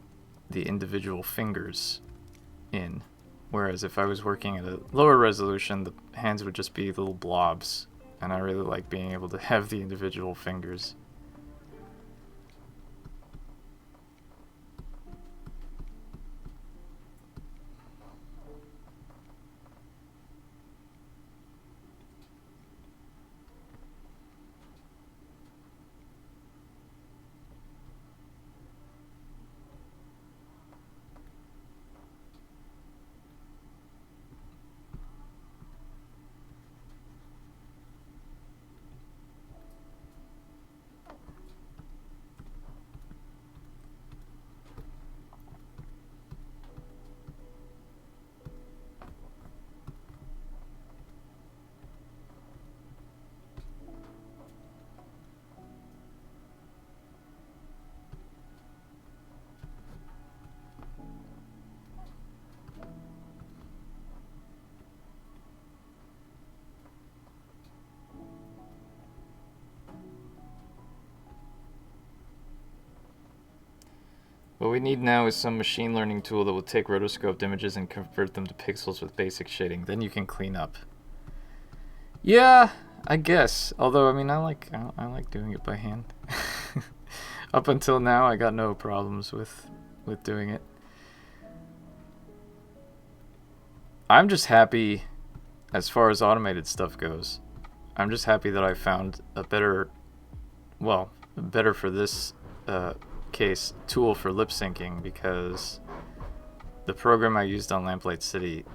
the individual fingers in. Whereas if I was working at a lower resolution, the hands would just be little blobs. And I really like being able to have the individual fingers. What we need now is some machine learning tool that will take rotoscoped images and convert them to pixels with basic shading. Then you can clean up. Yeah, I guess. Although, I mean, I like doing it by hand. Up until now, I got no problems with doing it. I'm just happy, as far as automated stuff goes, I'm just happy that I found a better for this case, tool for lip syncing, because the program I used on Lamplight City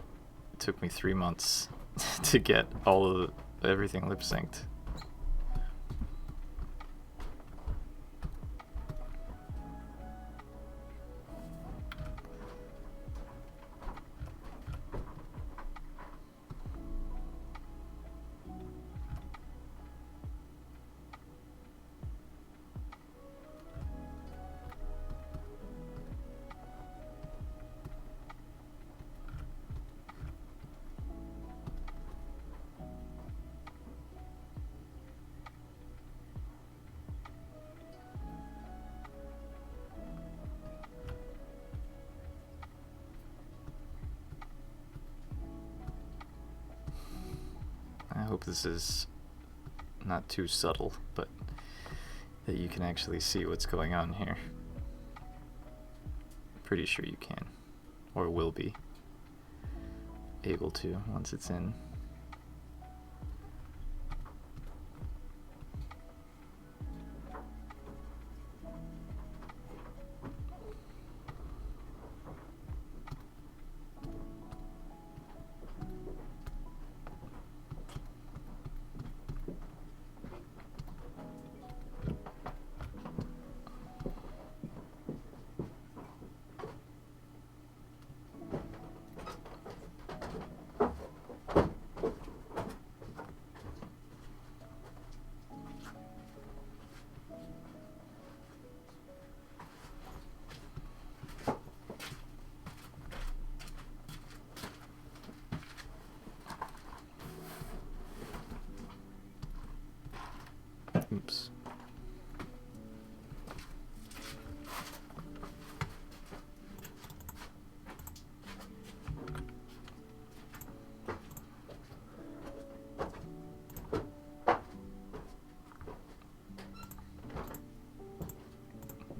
took me 3 months to get everything lip synced. I hope this is not too subtle, but that you can actually see what's going on here. Pretty sure you can, or will be able to once it's in. Oops.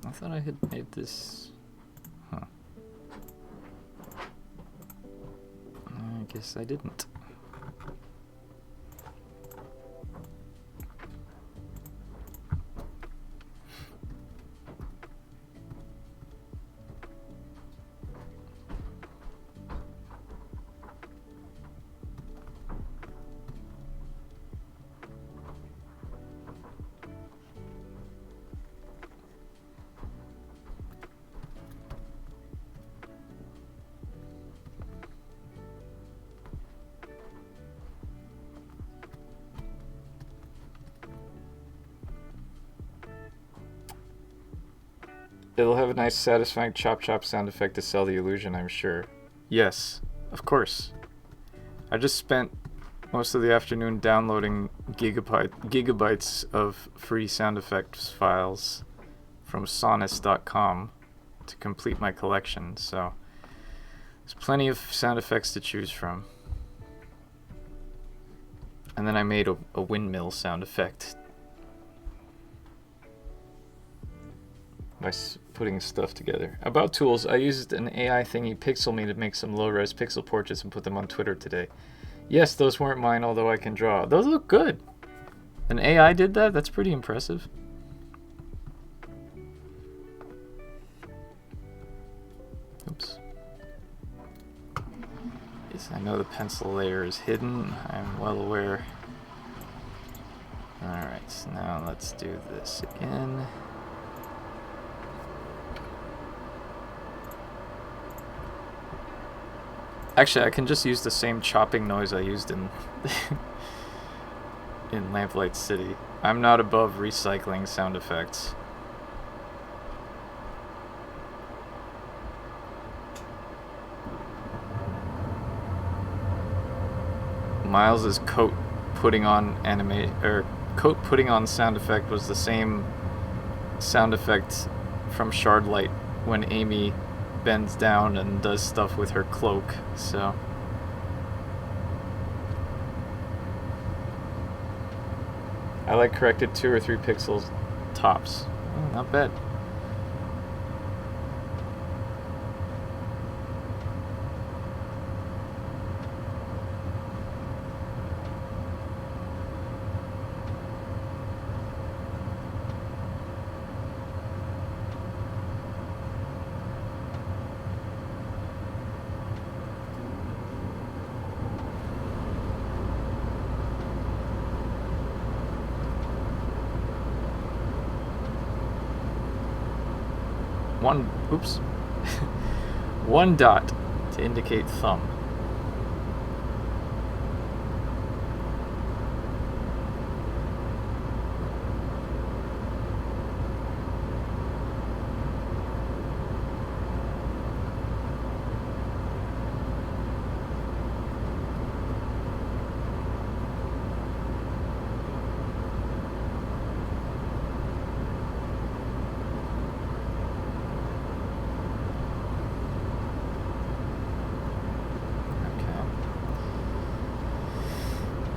I thought I had made this. Huh. I guess I didn't. It'll have a nice satisfying chop chop sound effect to sell the illusion, I'm sure. Yes, of course. I just spent most of the afternoon downloading gigabytes of free sound effects files from sonus.com to complete my collection, so there's plenty of sound effects to choose from. And then I made a windmill sound effect by putting stuff together. About tools, I used an AI thingy, Pixel Me, to make some low-res pixel portraits and put them on Twitter today. Yes, those weren't mine, although I can draw. Those look good. An AI did that? That's pretty impressive. Oops. Yes, I know the pencil layer is hidden. I'm well aware. Alright, so now let's do this again. Actually, I can just use the same chopping noise I used in in Lamplight City. I'm not above recycling sound effects. Miles's coat putting on coat putting on sound effect was the same sound effect from Shardlight when Amy bends down and does stuff with her cloak, so... I like corrected 2 or 3 pixels tops. Oh, not bad. Oops. 1 dot to indicate thumb.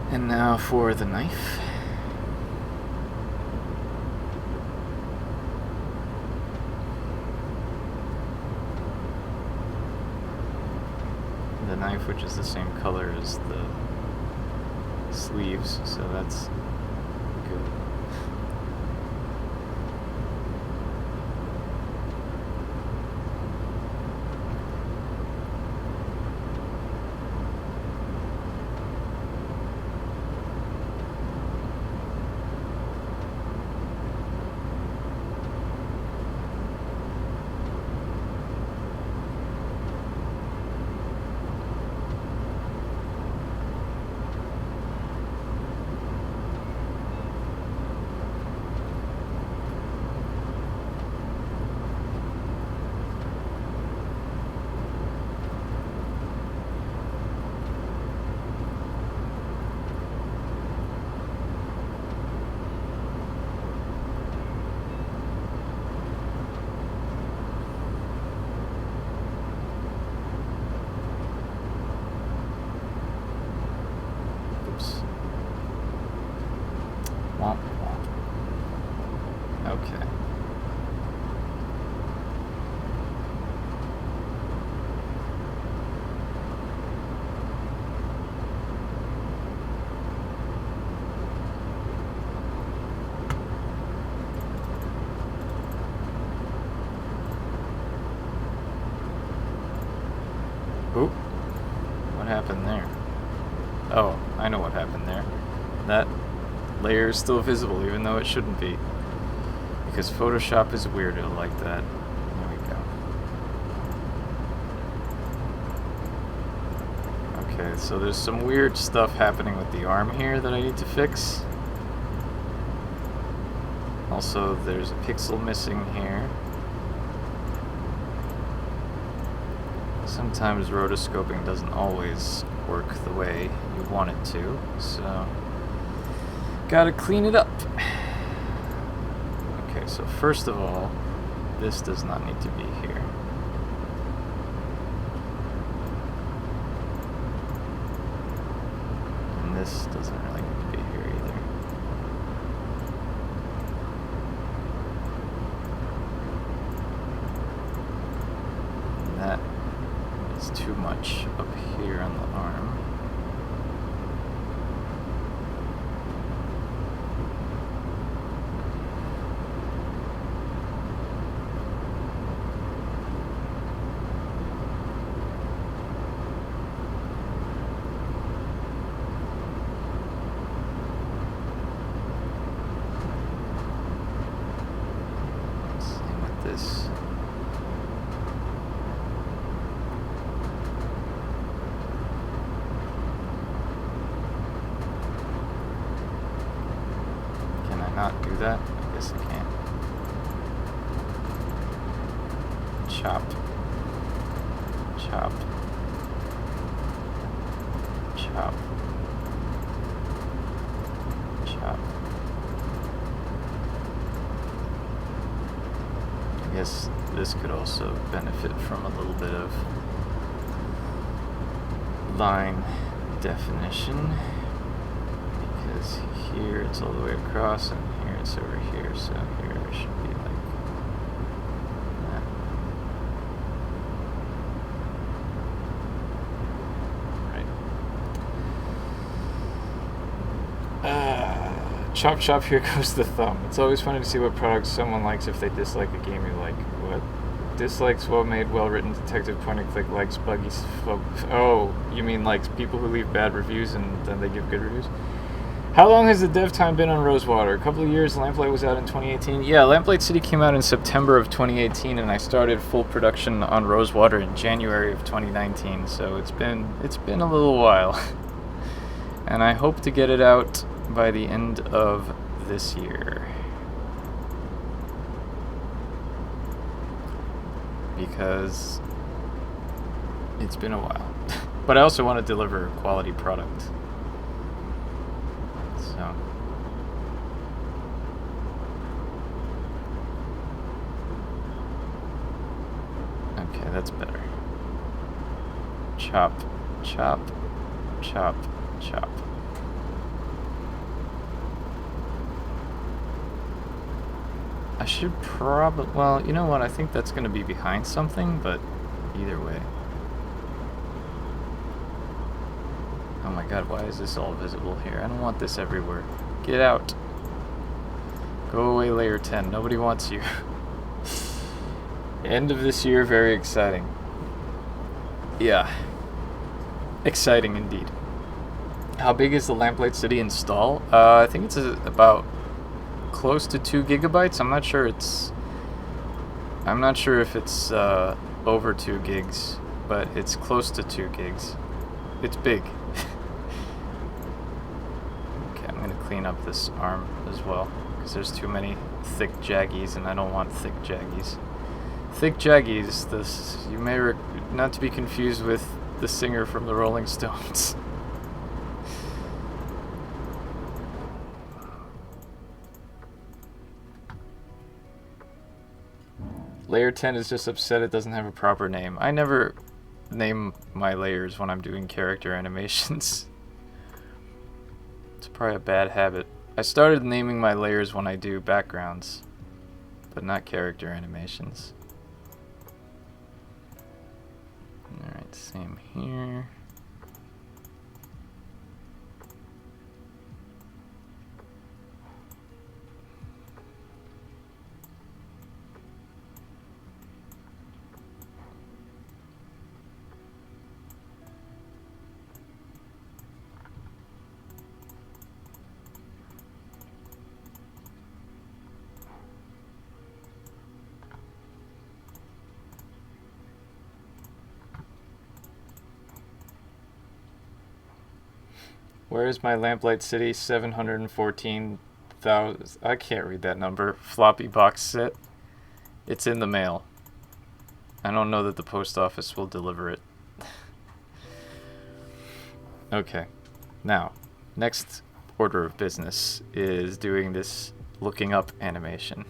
And now for the knife. The knife, which is the same color as the sleeves, so that's good. Womp womp. Okay. Oop. What happened there? Oh, I know what happened there. That layer is still visible even though it shouldn't be. Because Photoshop is weirdo like that. There we go. Okay, so there's some weird stuff happening with the arm here that I need to fix. Also, there's a pixel missing here. Sometimes rotoscoping doesn't always work the way you want it to, so gotta clean it up. Okay, so first of all, this does not need to be here. And this doesn't really need to be here either. And that is too much up here on the arm. Same with this. Can I not do that? I guess I can't. Chop. Chop. Chop. Chop. I guess this could also benefit from a little bit of line definition, because here it's all the way across and here it's over here, so here it should be like that. Right. Chop chop, here goes the thumb. It's always funny to see what products someone likes if they dislike a game you like. What? Dislikes well-made, well-written detective point-and-click, likes buggy... Oh, you mean like people who leave bad reviews and then they give good reviews? How long has the dev time been on Rosewater? A couple of years. Lamplight was out in 2018. Yeah, Lamplight City came out in September of 2018, and I started full production on Rosewater in January of 2019. So it's been a little while, and I hope to get it out by the end of this year. Because it's been a while. But I also want to deliver a quality product. So. Okay, that's better. Chop, chop, chop, chop. I should probably... Well, you know what? I think that's going to be behind something, but either way. Oh my god, why is this all visible here? I don't want this everywhere. Get out. Go away, layer 10. Nobody wants you. End of this year, very exciting. Yeah. Exciting indeed. How big is the Lamplight City install? I think it's about... close to 2 gigabytes. I'm not sure if it's over 2 gigs, but it's close to 2 gigs. It's big. Okay, I'm gonna clean up this arm as well, because there's too many thick jaggies, and I don't want thick jaggies. Thick jaggies, you may not to be confused with the singer from the Rolling Stones. Layer 10 is just upset it doesn't have a proper name. I never name my layers when I'm doing character animations. It's probably a bad habit. I started naming my layers when I do backgrounds, but not character animations. Alright, same here. Where is my Lamplight City 714,000... I can't read that number. Floppy box set. It's in the mail. I don't know that the post office will deliver it. Okay. Now, next order of business is doing this looking up animation.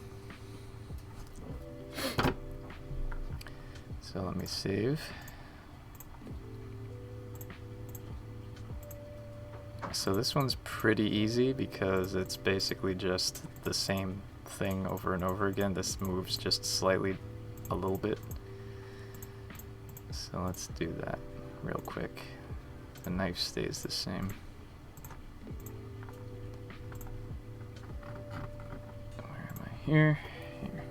So let me save. So this one's pretty easy because it's basically just the same thing over and over again. This moves just slightly a little bit. So let's do that real quick. The knife stays the same. Where am I? Here. Here.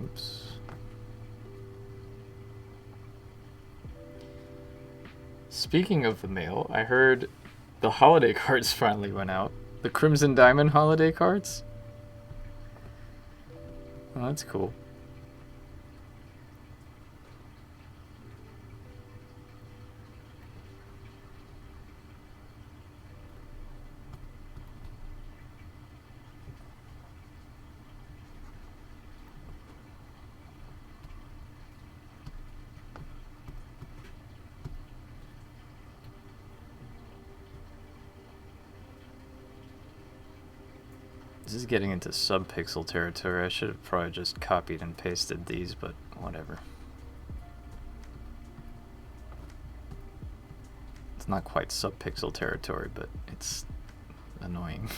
Oops. Speaking of the mail, I heard the holiday cards finally went out. The Crimson Diamond holiday cards? Oh, that's cool. This is getting into subpixel territory. I should have probably just copied and pasted these, but whatever. It's not quite subpixel territory, but it's annoying.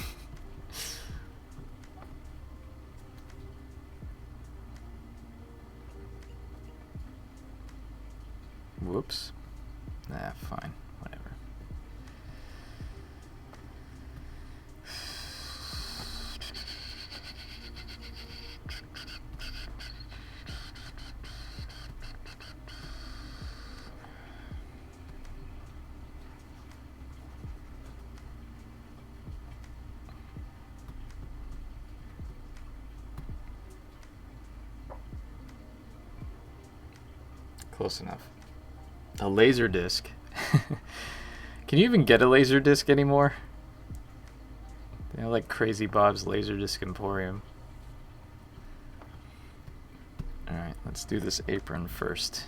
Whoops. Nah, fine. Whatever. Close enough. A laser disc. Can you even get a laser disc anymore? They have like Crazy Bob's Laser Disc Emporium. Alright, let's do this apron first.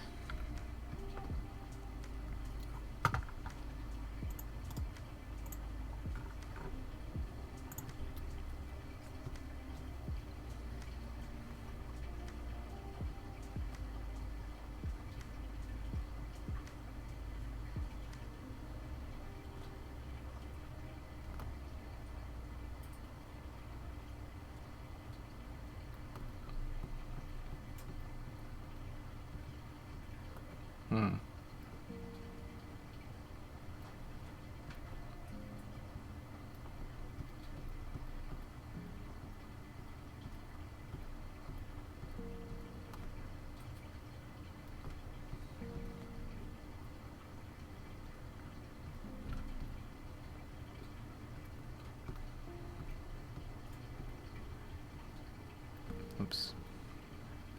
Oops.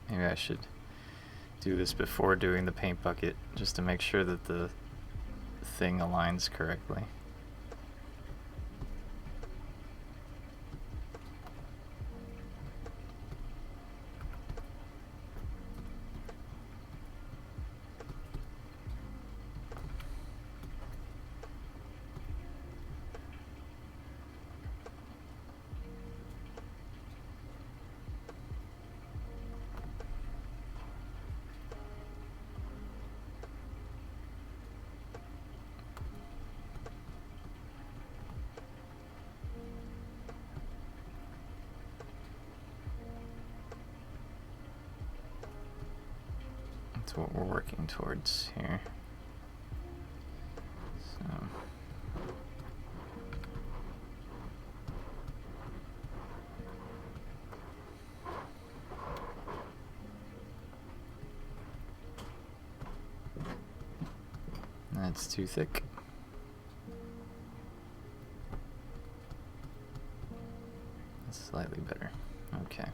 Maybe I should do this before doing the paint bucket, just to make sure that the thing aligns correctly. That's what we're working towards here. So. That's too thick. That's slightly better. Okay.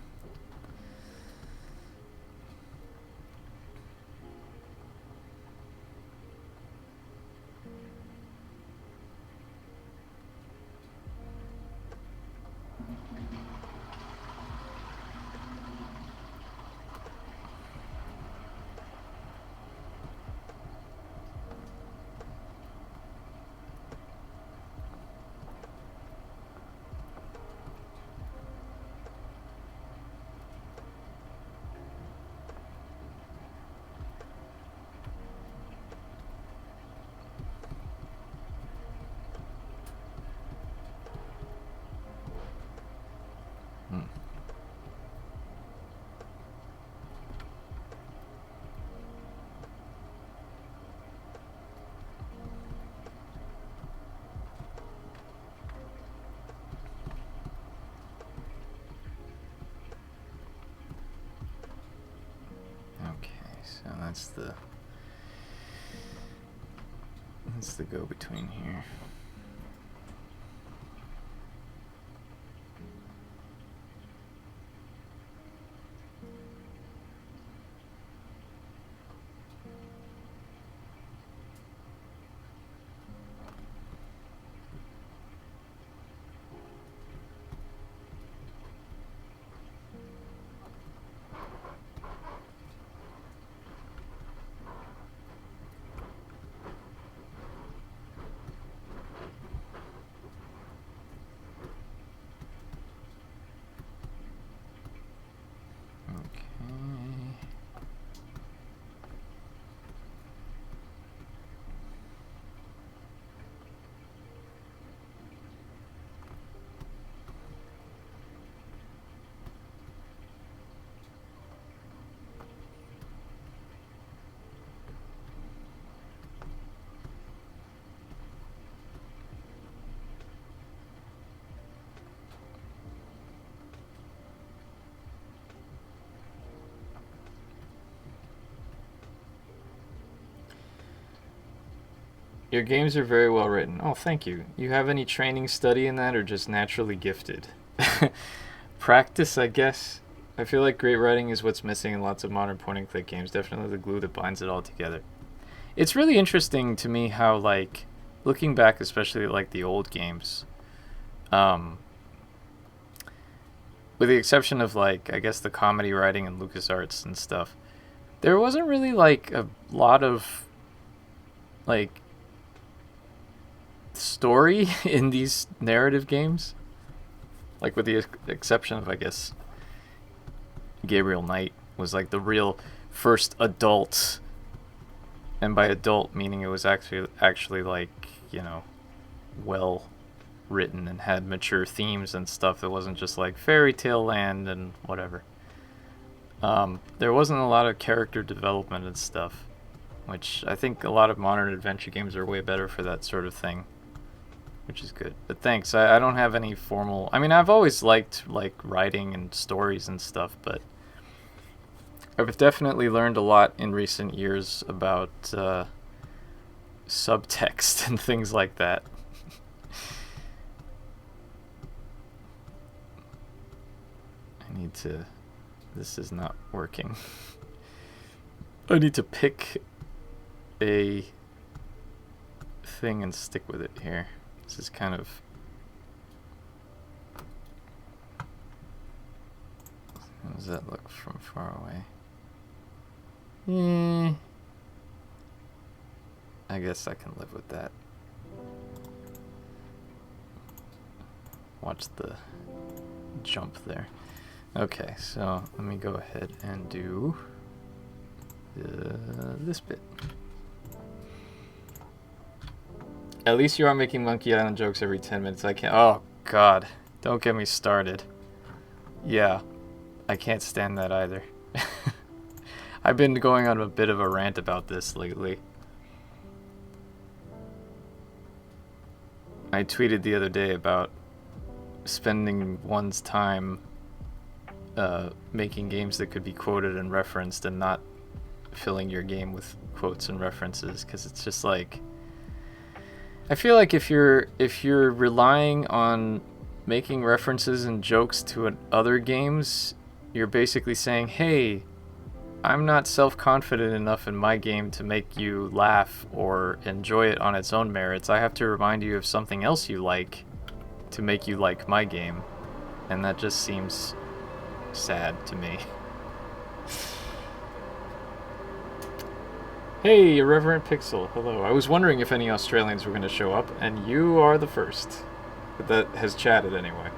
So that's the go between here. Your games are very well written. Oh, thank you. You have any training study in that or just naturally gifted? Practice, I guess. I feel like great writing is what's missing in lots of modern point and click games. Definitely the glue that binds it all together. It's really interesting to me how, like, looking back, especially at, like, the old games, with the exception of, like, I guess the comedy writing and LucasArts and stuff, there wasn't really, like, a lot of, like, story in these narrative games. Like, with the exception of, I guess, Gabriel Knight was, like, the real first adult, and by adult meaning it was actually like, you know, well written and had mature themes and stuff that wasn't just like fairy tale land and whatever. There wasn't a lot of character development and stuff, which I think a lot of modern adventure games are way better for that sort of thing, which is good. But thanks. I don't have any formal... I mean, I've always liked, like, writing and stories and stuff, but I've definitely learned a lot in recent years about subtext and things like that. I need to... This is not working. I need to pick a thing and stick with it here. This is kind of... How does that look from far away? I guess I can live with that. Watch the jump there. Okay, so let me go ahead and do this bit. At least you are making Monkey Island jokes every 10 minutes. I can't... Oh, God. Don't get me started. Yeah, I can't stand that either. I've been going on a bit of a rant about this lately. I tweeted the other day about spending one's time making games that could be quoted and referenced and not filling your game with quotes and references, because it's just like... I feel like if you're relying on making references and jokes to other games, you're basically saying, hey, I'm not self-confident enough in my game to make you laugh or enjoy it on its own merits. I have to remind you of something else you like to make you like my game. And that just seems sad to me. Hey, Irreverent Pixel. Hello. I was wondering if any Australians were going to show up, and you are the first that has chatted anyway.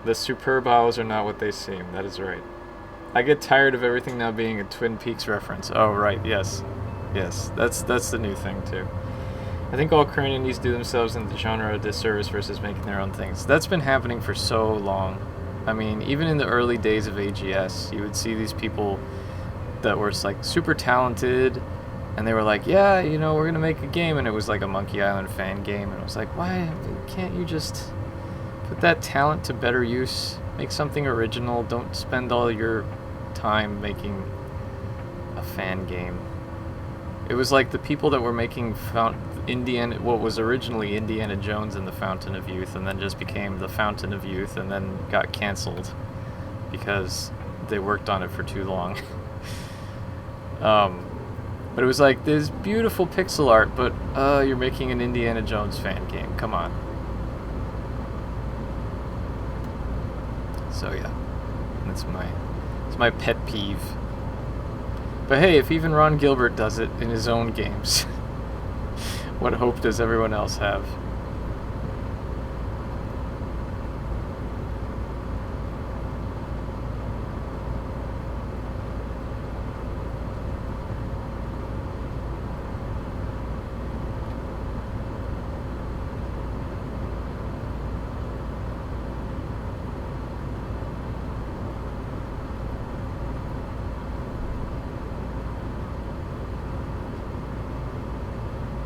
The superb owls are not what they seem. That is right. I get tired of everything now being a Twin Peaks reference. Oh, right. Yes. Yes. That's the new thing, too. I think all current indies do themselves in the genre a disservice versus making their own things. That's been happening for so long. I mean, even in the early days of AGS, you would see these people that were like super talented, and they were like, yeah, you know, we're gonna make a game, and it was like a Monkey Island fan game, and it was like, why can't you just put that talent to better use? Make something original. Don't spend all your time making a fan game. It was like the people that were making what was originally Indiana Jones and the Fountain of Youth, and then just became the Fountain of Youth, and then got canceled because they worked on it for too long. But it was like this beautiful pixel art, but you're making an Indiana Jones fan game. Come on. So yeah, it's my pet peeve. But hey, if even Ron Gilbert does it in his own games, what hope does everyone else have?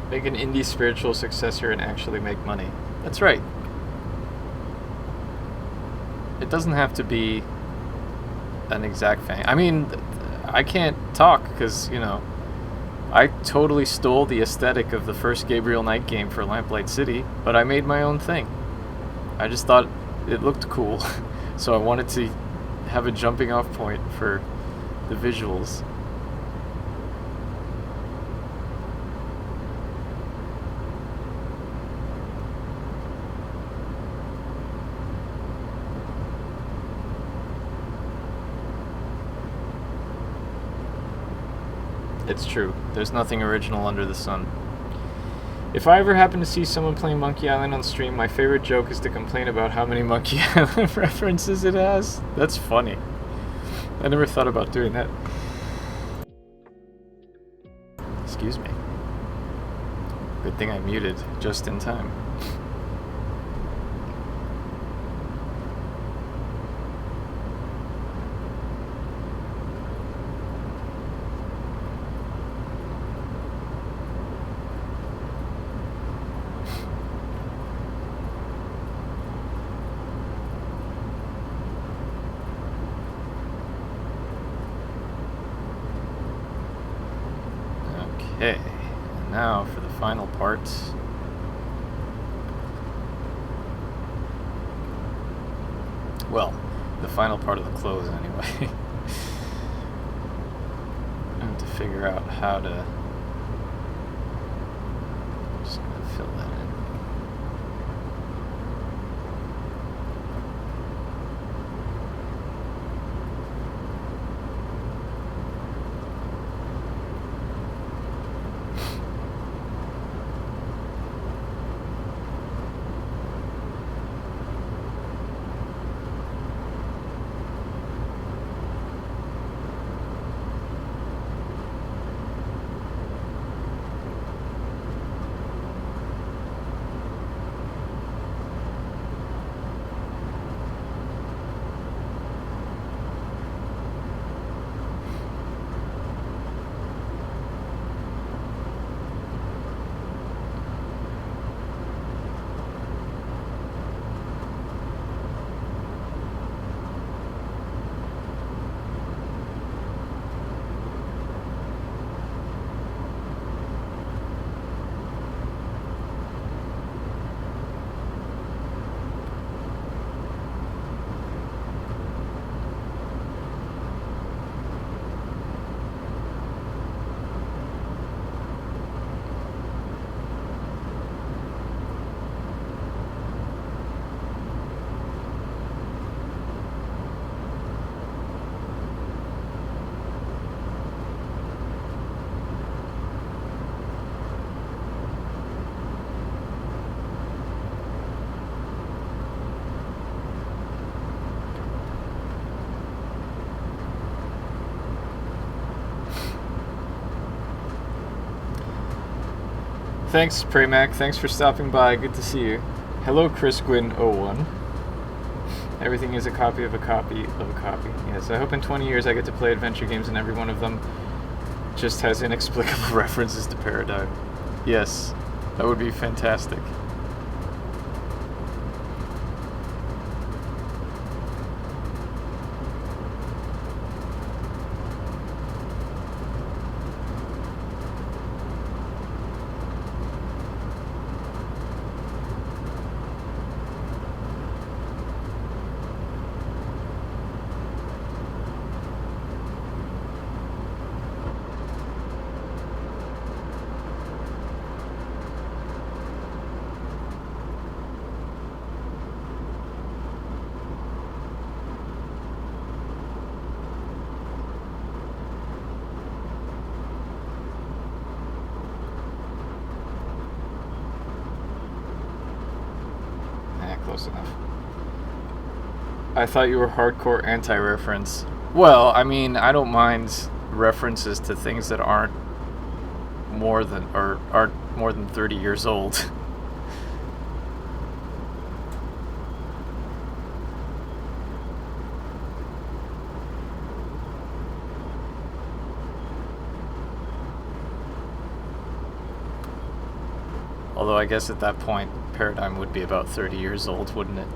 Make an indie spiritual successor and actually make money. That's right. It doesn't have to be an exact thing. I mean, I can't talk because, you know, I totally stole the aesthetic of the first Gabriel Knight game for Lamplight City, but I made my own thing. I just thought it looked cool, so I wanted to have a jumping off point for the visuals. It's true. There's nothing original under the sun. If I ever happen to see someone playing Monkey Island on stream, my favorite joke is to complain about how many Monkey Island references it has. That's funny. I never thought about doing that. Excuse me. Good thing I muted just in time. Okay, now for the final part. Well, the final part of the close anyway. I have to figure out how to... Just gonna fill that in. Thanks, Praymac. Thanks for stopping by. Good to see you. Hello, Chris Gwyn01. Everything is a copy of a copy of a copy. Yes, I hope in 20 years I get to play adventure games and every one of them just has inexplicable references to Paradigm. Yes, that would be fantastic. Close enough. I thought you were hardcore anti-reference. Well, I mean, I don't mind references to things that aren't more than 30 years old. Although I guess at that point, Paradigm would be about 30 years old, wouldn't it?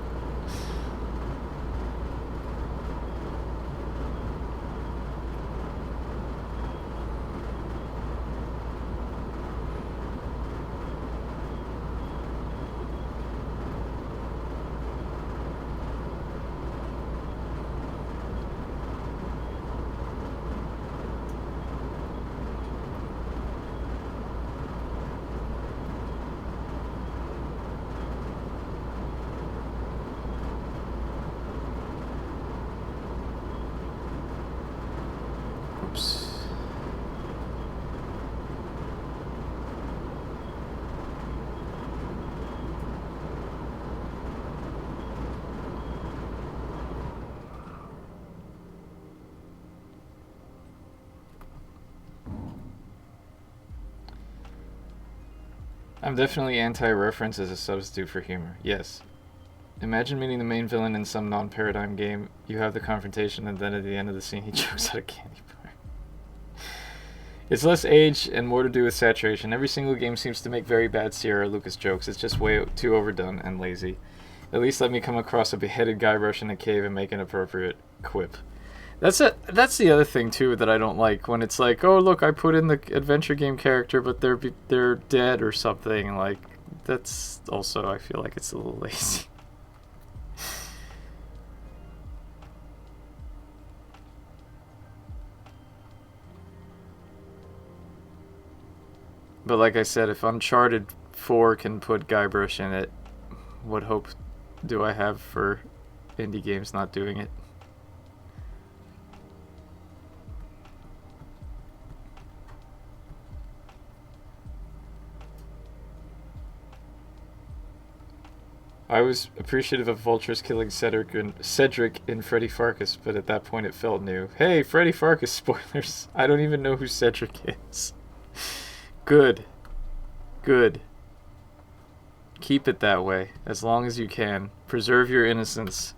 Oops. I'm definitely anti-reference as a substitute for humor. Yes. Imagine meeting the main villain in some non-paradigm game. You have the confrontation, and then at the end of the scene, he chokes out a candy bar. It's less age and more to do with saturation. Every single game seems to make very bad Sierra Lucas jokes. It's just way too overdone and lazy. At least let me come across a beheaded Guybrush in a cave and make an appropriate quip. That's the other thing too that I don't like, when it's like, oh look, I put in the adventure game character, but they're dead or something. Like, that's also, I feel like it's a little lazy. But like I said, if Uncharted 4 can put Guybrush in it, what hope do I have for indie games not doing it? I was appreciative of Vultures killing Cedric in Freddy Farkas, but at that point it felt new. Hey, Freddy Farkas spoilers! I don't even know who Cedric is. Good. Good. Keep it that way, as long as you can. Preserve your innocence.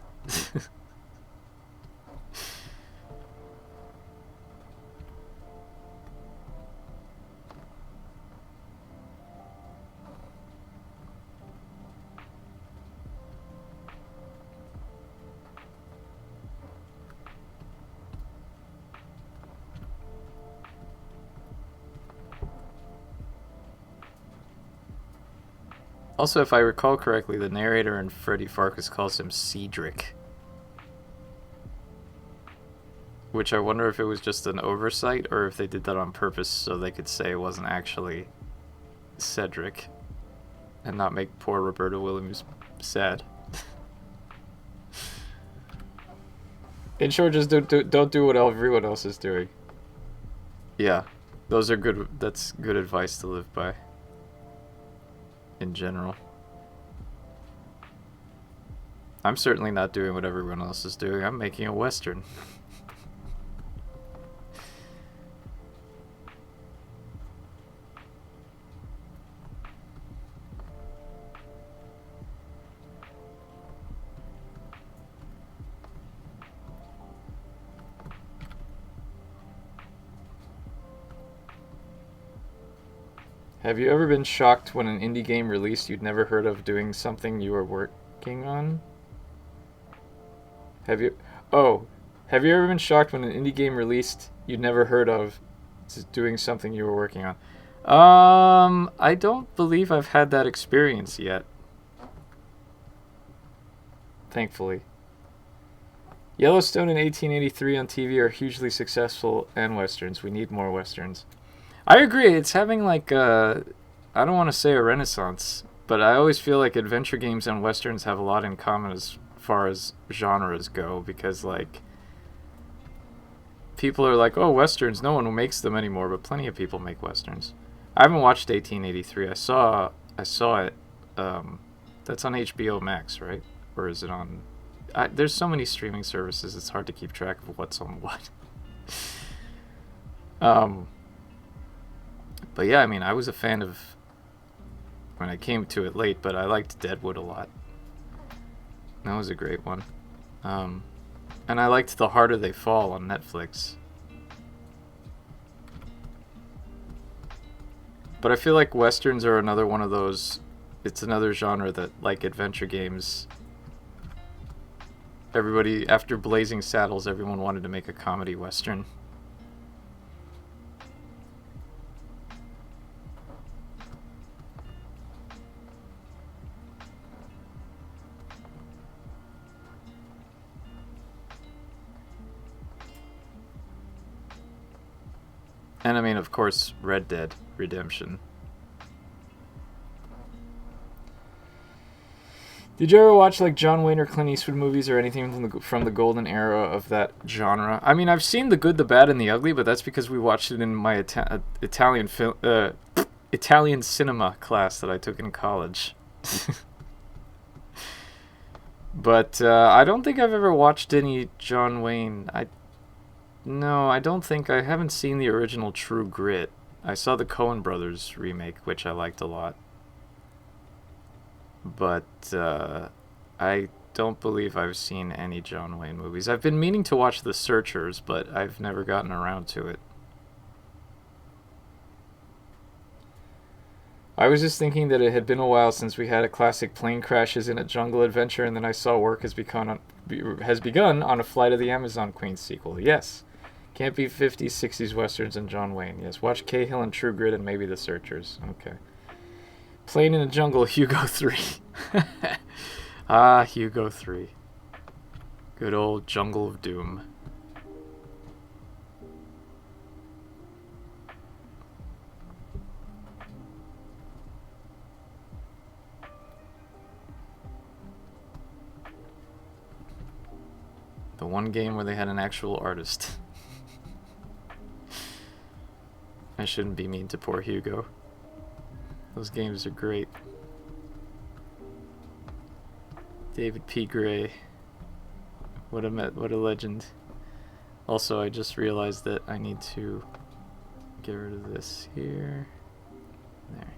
Also, if I recall correctly, the narrator in Freddy Farkas calls him Cedric. Which I wonder if it was just an oversight, or if they did that on purpose so they could say it wasn't actually Cedric. And not make poor Roberta Williams sad. In short, just don't do what everyone else is doing. Yeah, those are good. That's good advice to live by. In general. I'm certainly not doing what everyone else is doing. I'm making a Western. Have you ever been shocked when an indie game released you'd never heard of doing something you were working on? Have you ever been shocked when an indie game released you'd never heard of doing something you were working on? I don't believe I've had that experience yet. Thankfully. Yellowstone and 1883 on TV are hugely successful and westerns. We need more westerns. I agree. It's having like I don't want to say a renaissance, but I always feel like adventure games and westerns have a lot in common as far as genres go, because like people are like, oh, westerns, no one makes them anymore, but plenty of people make westerns. I haven't watched 1883. I saw it. That's on HBO Max, right? Or is it on? There's so many streaming services. It's hard to keep track of what's on what. But yeah, I mean, I was a fan of when I came to it late, but I liked Deadwood a lot. That was a great one. And I liked The Harder They Fall on Netflix. But I feel like westerns are another one of those. It's another genre that, like adventure games, everybody, after Blazing Saddles, everyone wanted to make a comedy western. And I mean, of course, Red Dead Redemption. Did you ever watch like John Wayne or Clint Eastwood movies or anything from the golden era of that genre? I mean, I've seen The Good, the Bad, and the Ugly, but that's because we watched it in my Italian cinema class that I took in college. But I don't think I've ever watched any John Wayne. No, I don't think I haven't seen the original True Grit. I saw the Coen Brothers remake, which I liked a lot. But I don't believe I've seen any John Wayne movies. I've been meaning to watch The Searchers, but I've never gotten around to it. I was just thinking that it had been a while since we had a classic plane crashes in a jungle adventure, and then I saw work has begun on a Flight of the Amazon Queen sequel. Yes. Can't be 50s, 60s westerns and John Wayne. Yes, watch Cahill and True Grit and maybe The Searchers. Okay. Plane in the Jungle, Hugo 3. Ah, Hugo 3. Good old Jungle of Doom. The one game where they had an actual artist. I shouldn't be mean to poor Hugo. Those games are great. David P. Gray. What a legend. Also, I just realized that I need to get rid of this here. There.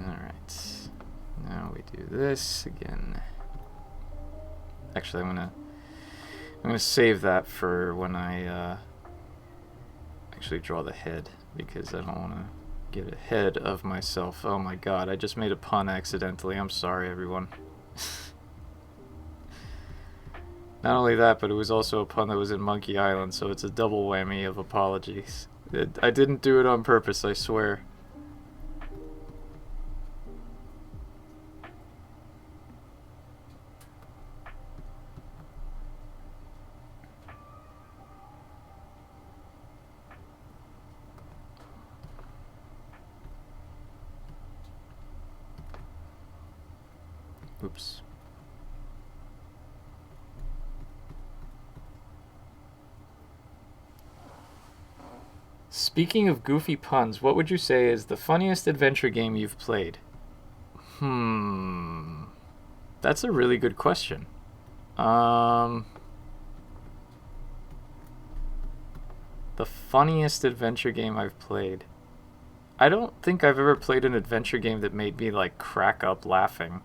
Alright. Now we do this again. Actually, I'm gonna save that for when I actually draw the head, because I don't want to get ahead of myself. Oh my god, I just made a pun accidentally. I'm sorry, everyone. Not only that, but it was also a pun that was in Monkey Island, so it's a double whammy of apologies. I didn't do it on purpose, I swear. Oops. Speaking of goofy puns, what would you say is the funniest adventure game you've played? That's a really good question. The funniest adventure game I've played. I don't think I've ever played an adventure game that made me like crack up laughing.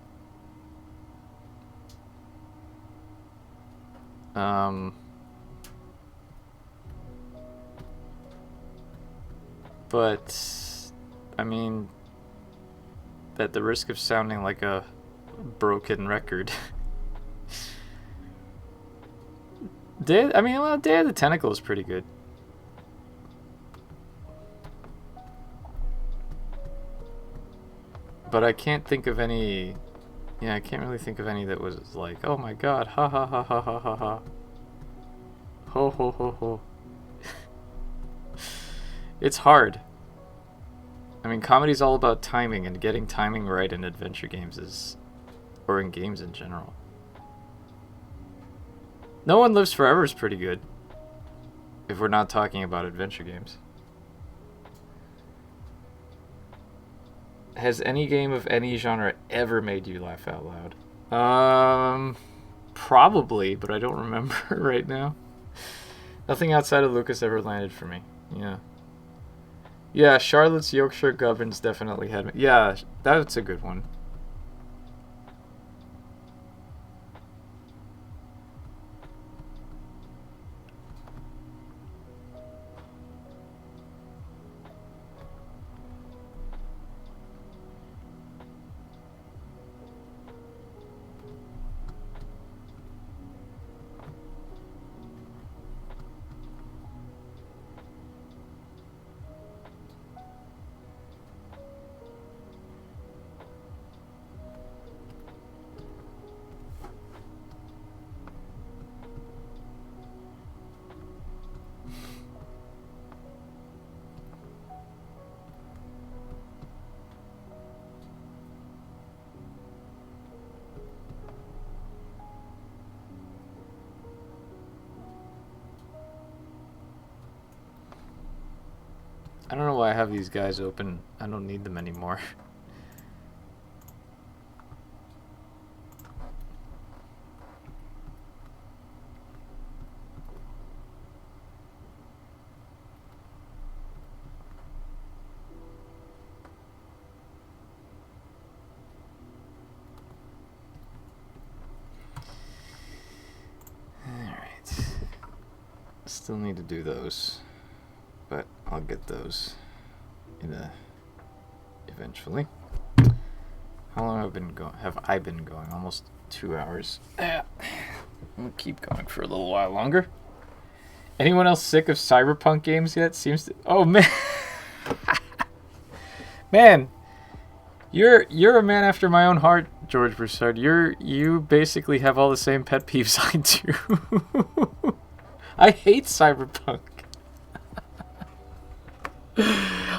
But I mean, at the risk of sounding like a broken record, Day of the Tentacle is pretty good. But I can't think of any. Yeah, I can't really think of any that was like, oh my god, ha ha ha ha ha ha ha. Ho ho ho ho. It's hard. I mean, comedy's all about timing, and getting timing right in adventure games is. Or in games in general. No One Lives Forever is pretty good. If we're not talking about adventure games. Has any game of any genre ever made you laugh out loud? Probably, but I don't remember right now. Nothing outside of Lucas ever landed for me. Yeah. Yeah, Charlotte's Yorkshire Gubbins definitely had me. Yeah, that's a good one. I don't know why I have these guys open. I don't need them anymore. Still need to do those, but I'll get those eventually. How long have I been going? Almost 2 hours. We'll keep going for a little while longer. Anyone else sick of cyberpunk games yet? Seems to. Oh man, man, you're a man after my own heart, George Broussard. You basically have all the same pet peeves I do. I hate cyberpunk.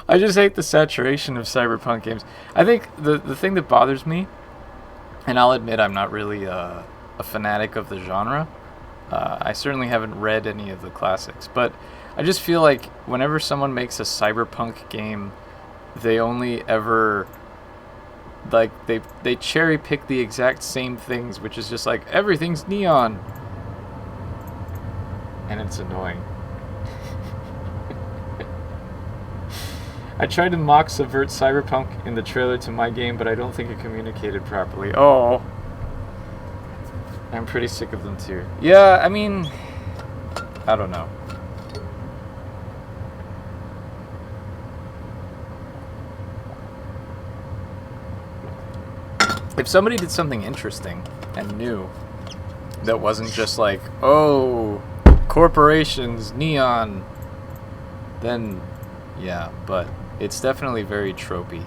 I just hate the saturation of cyberpunk games. I think the thing that bothers me, and I'll admit I'm not really a fanatic of the genre. I certainly haven't read any of the classics, but I just feel like whenever someone makes a cyberpunk game, they only ever like they cherry pick the exact same things, which is just like everything's neon. And it's annoying. I tried to mock subvert cyberpunk in the trailer to my game, but I don't think it communicated properly. Oh. I'm pretty sick of them too. Yeah, I mean, I don't know. If somebody did something interesting and new that wasn't just like, oh, corporations, neon, then yeah, but it's definitely very tropey.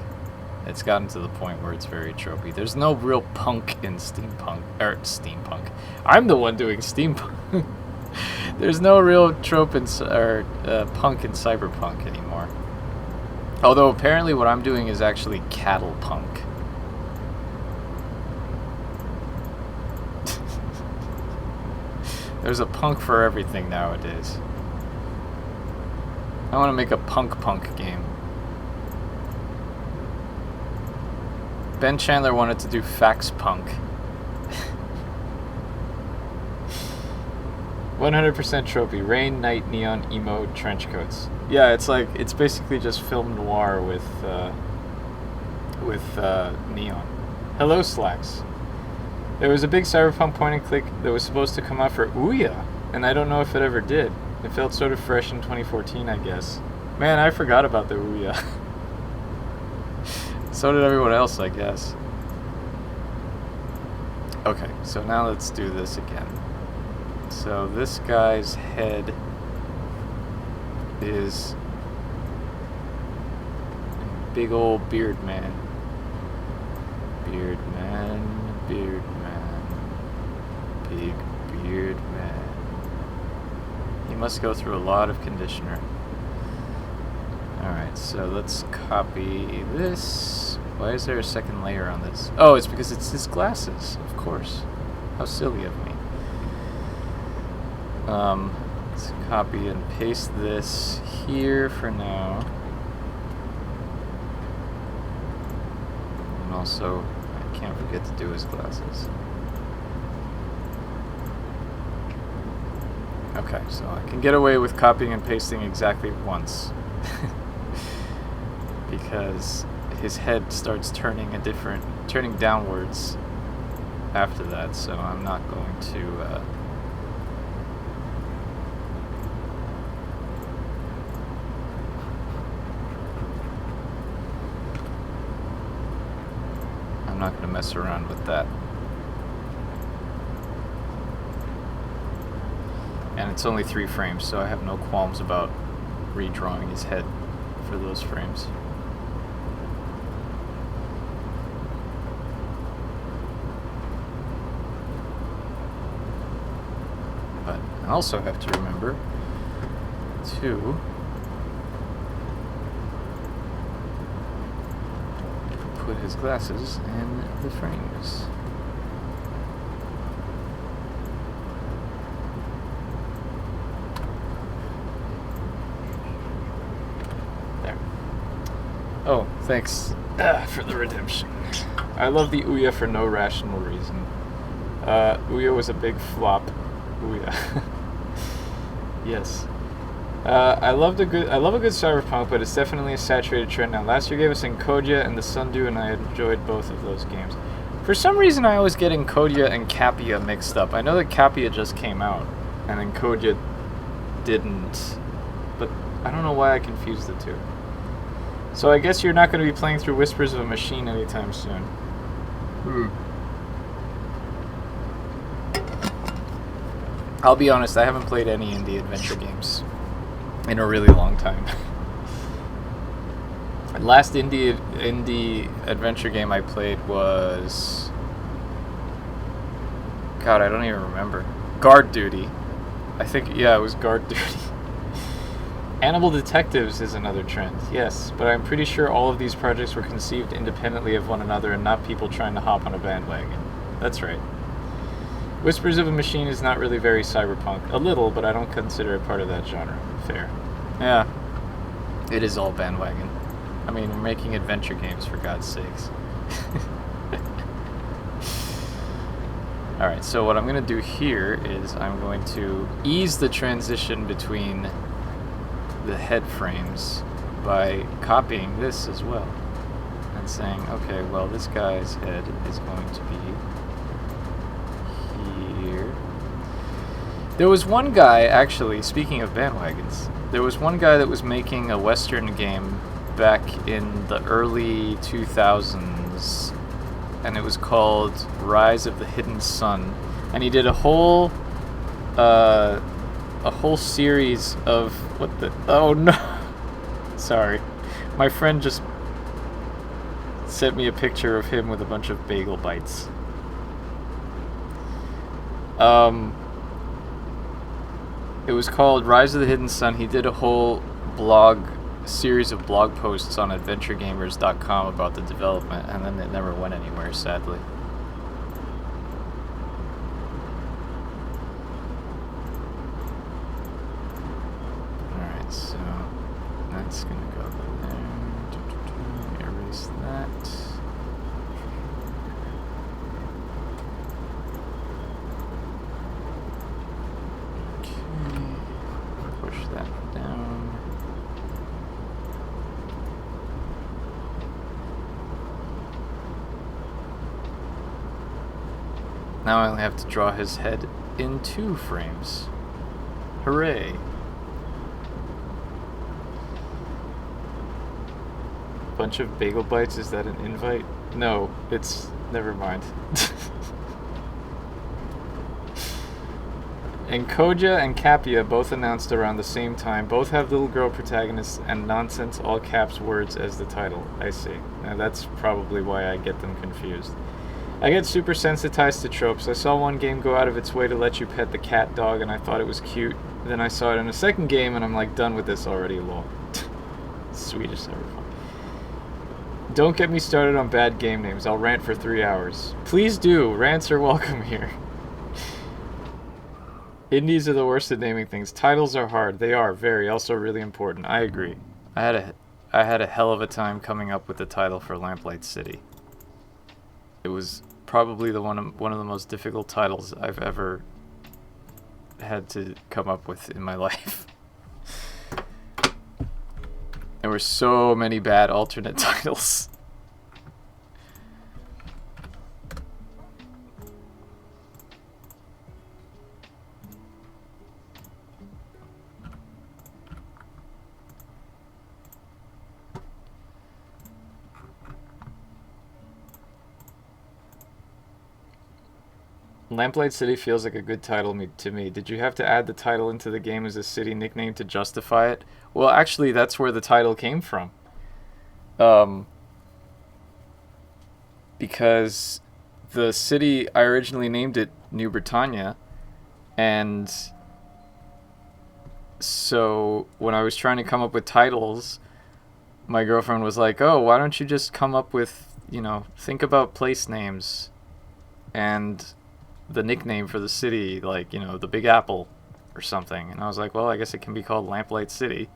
It's gotten to the point where it's very tropey. There's no real punk in steampunk. I'm the one doing steampunk. There's no real trope in punk in cyberpunk anymore. Although apparently what I'm doing is actually cattle punk. There's a punk for everything nowadays. I want to make a punk game. Ben Chandler wanted to do fax punk. 100% tropey. Rain, night, neon, emo, trench coats. Yeah, it's basically just film noir with neon. Hello, Slacks. There was a big cyberpunk point and click that was supposed to come out for Ouya, and I don't know if it ever did. It felt sort of fresh in 2014, I guess. Man, I forgot about the Ouya. So did everyone else, I guess. Okay, so now let's do this again. So this guy's head is big old beard man. Beard man, beard man, big beard man. He must go through a lot of conditioner. Alright, so let's copy this. Why is there a second layer on this? Oh, it's because it's his glasses, of course. How silly of me. Let's copy and paste this here for now. And also, I can't forget to do his glasses. Okay, so I can get away with copying and pasting exactly once. Because his head starts turning downwards after that, so I'm not going to mess around with that. And it's only 3 frames, so I have no qualms about redrawing his head for those frames. But I also have to remember to put his glasses in the frames. There. Thanks for the redemption. I love the Ouya for no rational reason. Ouya was a big flop. Ouya. Yes. I love a good cyberpunk, but it's definitely a saturated trend now. Last year gave us Encodia and the Sundew, and I enjoyed both of those games. For some reason, I always get Encodia and Capia mixed up. I know that Capia just came out, and Encodia didn't, but I don't know why I confused the two. So I guess you're not going to be playing through Whispers of a Machine anytime soon. I'll be honest, I haven't played any indie adventure games in a really long time. Last indie adventure game I played was... God, I don't even remember. Guard Duty. I think, yeah, it was Guard Duty. Animal Detectives is another trend, yes, but I'm pretty sure all of these projects were conceived independently of one another and not people trying to hop on a bandwagon. That's right. Whispers of a Machine is not really very cyberpunk. A little, but I don't consider it part of that genre. Fair. Yeah. It is all bandwagon. I mean, we're making adventure games, for God's sakes. Alright, so what I'm going to do here is I'm going to ease the transition between the head frames by copying this as well. And saying, okay, well, this guy's head is going to be here. There was one guy, actually, speaking of bandwagons, there was one guy that was making a Western game back in the early 2000s, and it was called Rise of the Hidden Sun, and he did a whole series of oh no, sorry, my friend just sent me a picture of him with a bunch of bagel bites. It was called Rise of the Hidden Sun. He did a whole series of blog posts on adventuregamers.com about the development, and then it never went anywhere, sadly. Alright, so that's gonna go there. Erase that. Push that down. Now I only have to draw his head in 2 frames. Hooray! Bunch of bagel bites, is that an invite? No, it's... never mind. Encodia and Capia both announced around the same time. Both have little girl protagonists and nonsense all caps words as the title. I see. Now that's probably why I get them confused. I get super sensitized to tropes. I saw one game go out of its way to let you pet the cat dog and I thought it was cute. Then I saw it in a second game and I'm like, done with this already, lol. Swedish cyberpunk. Don't get me started on bad game names. I'll rant for 3 hours. Please do. Rants are welcome here. Indies are the worst at naming things. Titles are hard. They are very, also really important. I agree. I had a hell of a time coming up with the title for Lamplight City. It was probably one of the most difficult titles I've ever had to come up with in my life. There were so many bad alternate titles. Lamplight City feels like a good title to me. Did you have to add the title into the game as a city nickname to justify it? Well, actually, that's where the title came from. Because the city, I originally named it New Britannia, and so when I was trying to come up with titles, my girlfriend was like, oh, why don't you just come up with, think about place names and the nickname for the city, like, the Big Apple or something. And I was like, well, I guess it can be called Lamplight City.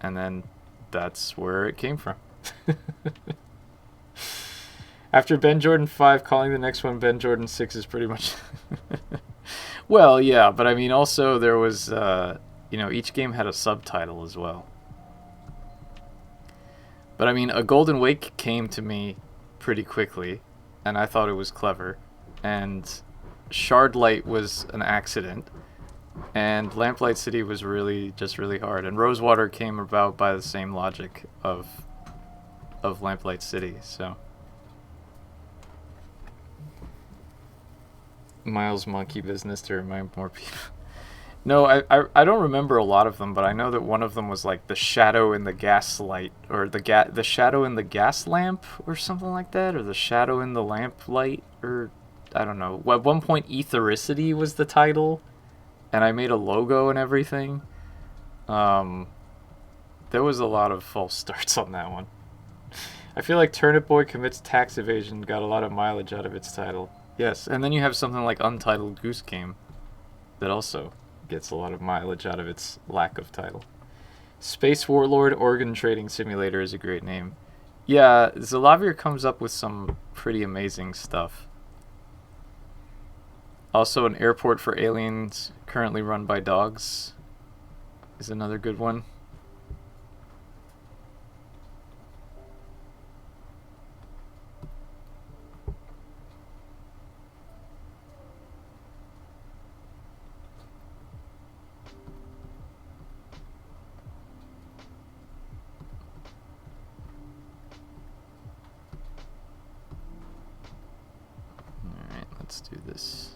And then that's where it came from. After Ben Jordan 5, calling the next one Ben Jordan 6 is pretty much... Well, yeah, but I mean, also there was, each game had a subtitle as well. But I mean, A Golden Wake came to me pretty quickly, and I thought it was clever. And Shardlight was an accident, and Lamplight City was really hard. And Rosewater came about by the same logic of Lamplight City, so... Miles Monkey Business to remind more people. No, I don't remember a lot of them, but I know that one of them was like the shadow in the gaslight, or the shadow in the gas lamp, or something like that, or the shadow in the lamp light, or I don't know. At one point, Ethericity was the title, and I made a logo and everything. There was a lot of false starts on that one. I feel like Turnip Boy Commits Tax Evasion got a lot of mileage out of its title. Yes, and then you have something like Untitled Goose Game that also gets a lot of mileage out of its lack of title. Space Warlord Organ Trading Simulator is a great name. Yeah, Zalavier comes up with some pretty amazing stuff. Also, An Airport for Aliens, currently run by dogs, is another good one. Let's do this.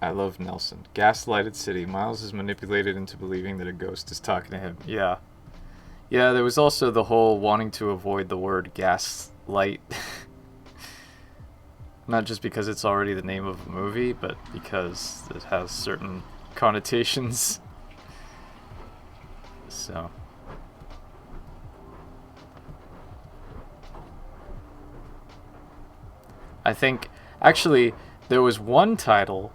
I love Nelson. Gaslighted City. Miles is manipulated into believing that a ghost is talking to him. Yeah. Yeah, there was also the whole wanting to avoid the word gaslight. Not just because it's already the name of a movie, but because it has certain connotations. So. I think, actually, there was one title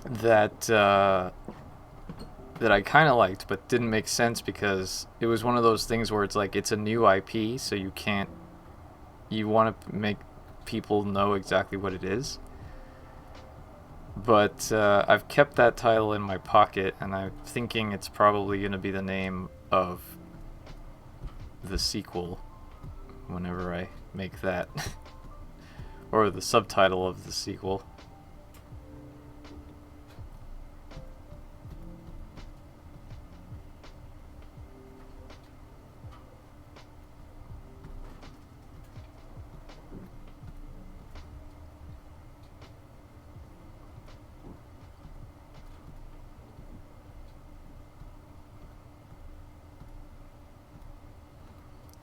that I kind of liked, but didn't make sense because it was one of those things where it's like, it's a new IP, so you want to make people know exactly what it is. But I've kept that title in my pocket, and I'm thinking it's probably going to be the name of the sequel whenever I make that. Or the subtitle of the sequel.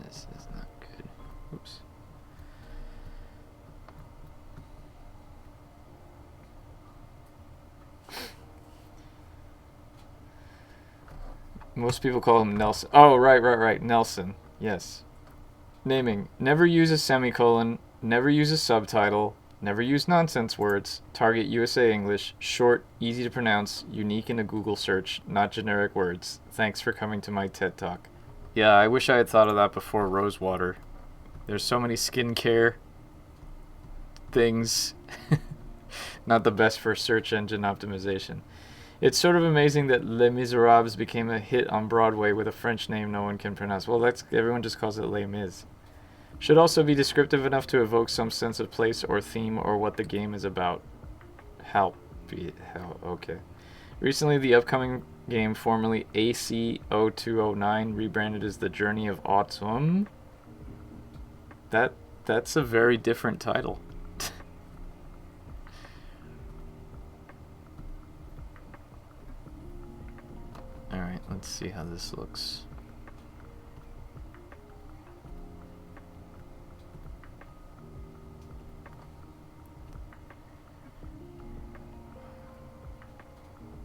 This is not good. Oops. Most people call him Nelson. Oh, right. Nelson. Yes. Naming. Never use a semicolon. Never use a subtitle. Never use nonsense words. Target USA English. Short, easy to pronounce, unique in a Google search, not generic words. Thanks for coming to my TED Talk. Yeah, I wish I had thought of that before Rosewater. There's so many skincare things. Not the best for search engine optimization. It's sort of amazing that Les Miserables became a hit on Broadway with a French name no one can pronounce. Well, everyone just calls it Les Mis. Should also be descriptive enough to evoke some sense of place or theme or what the game is about. Okay. Recently, the upcoming game, formerly AC0209, rebranded as The Journey of Autumn. That's a very different title. Alright, let's see how this looks.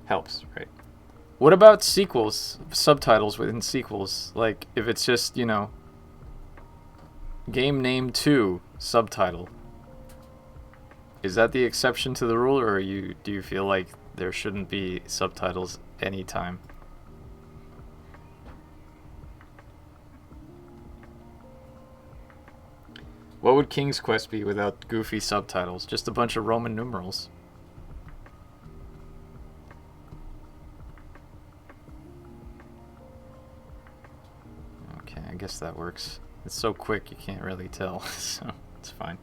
Helps, right? What about sequels? Subtitles within sequels? Like, if it's just, Game name 2, subtitle. Is that the exception to the rule, or do you feel like there shouldn't be subtitles anytime? What would King's Quest be without goofy subtitles? Just a bunch of Roman numerals. Okay, I guess that works. It's so quick you can't really tell, so it's fine.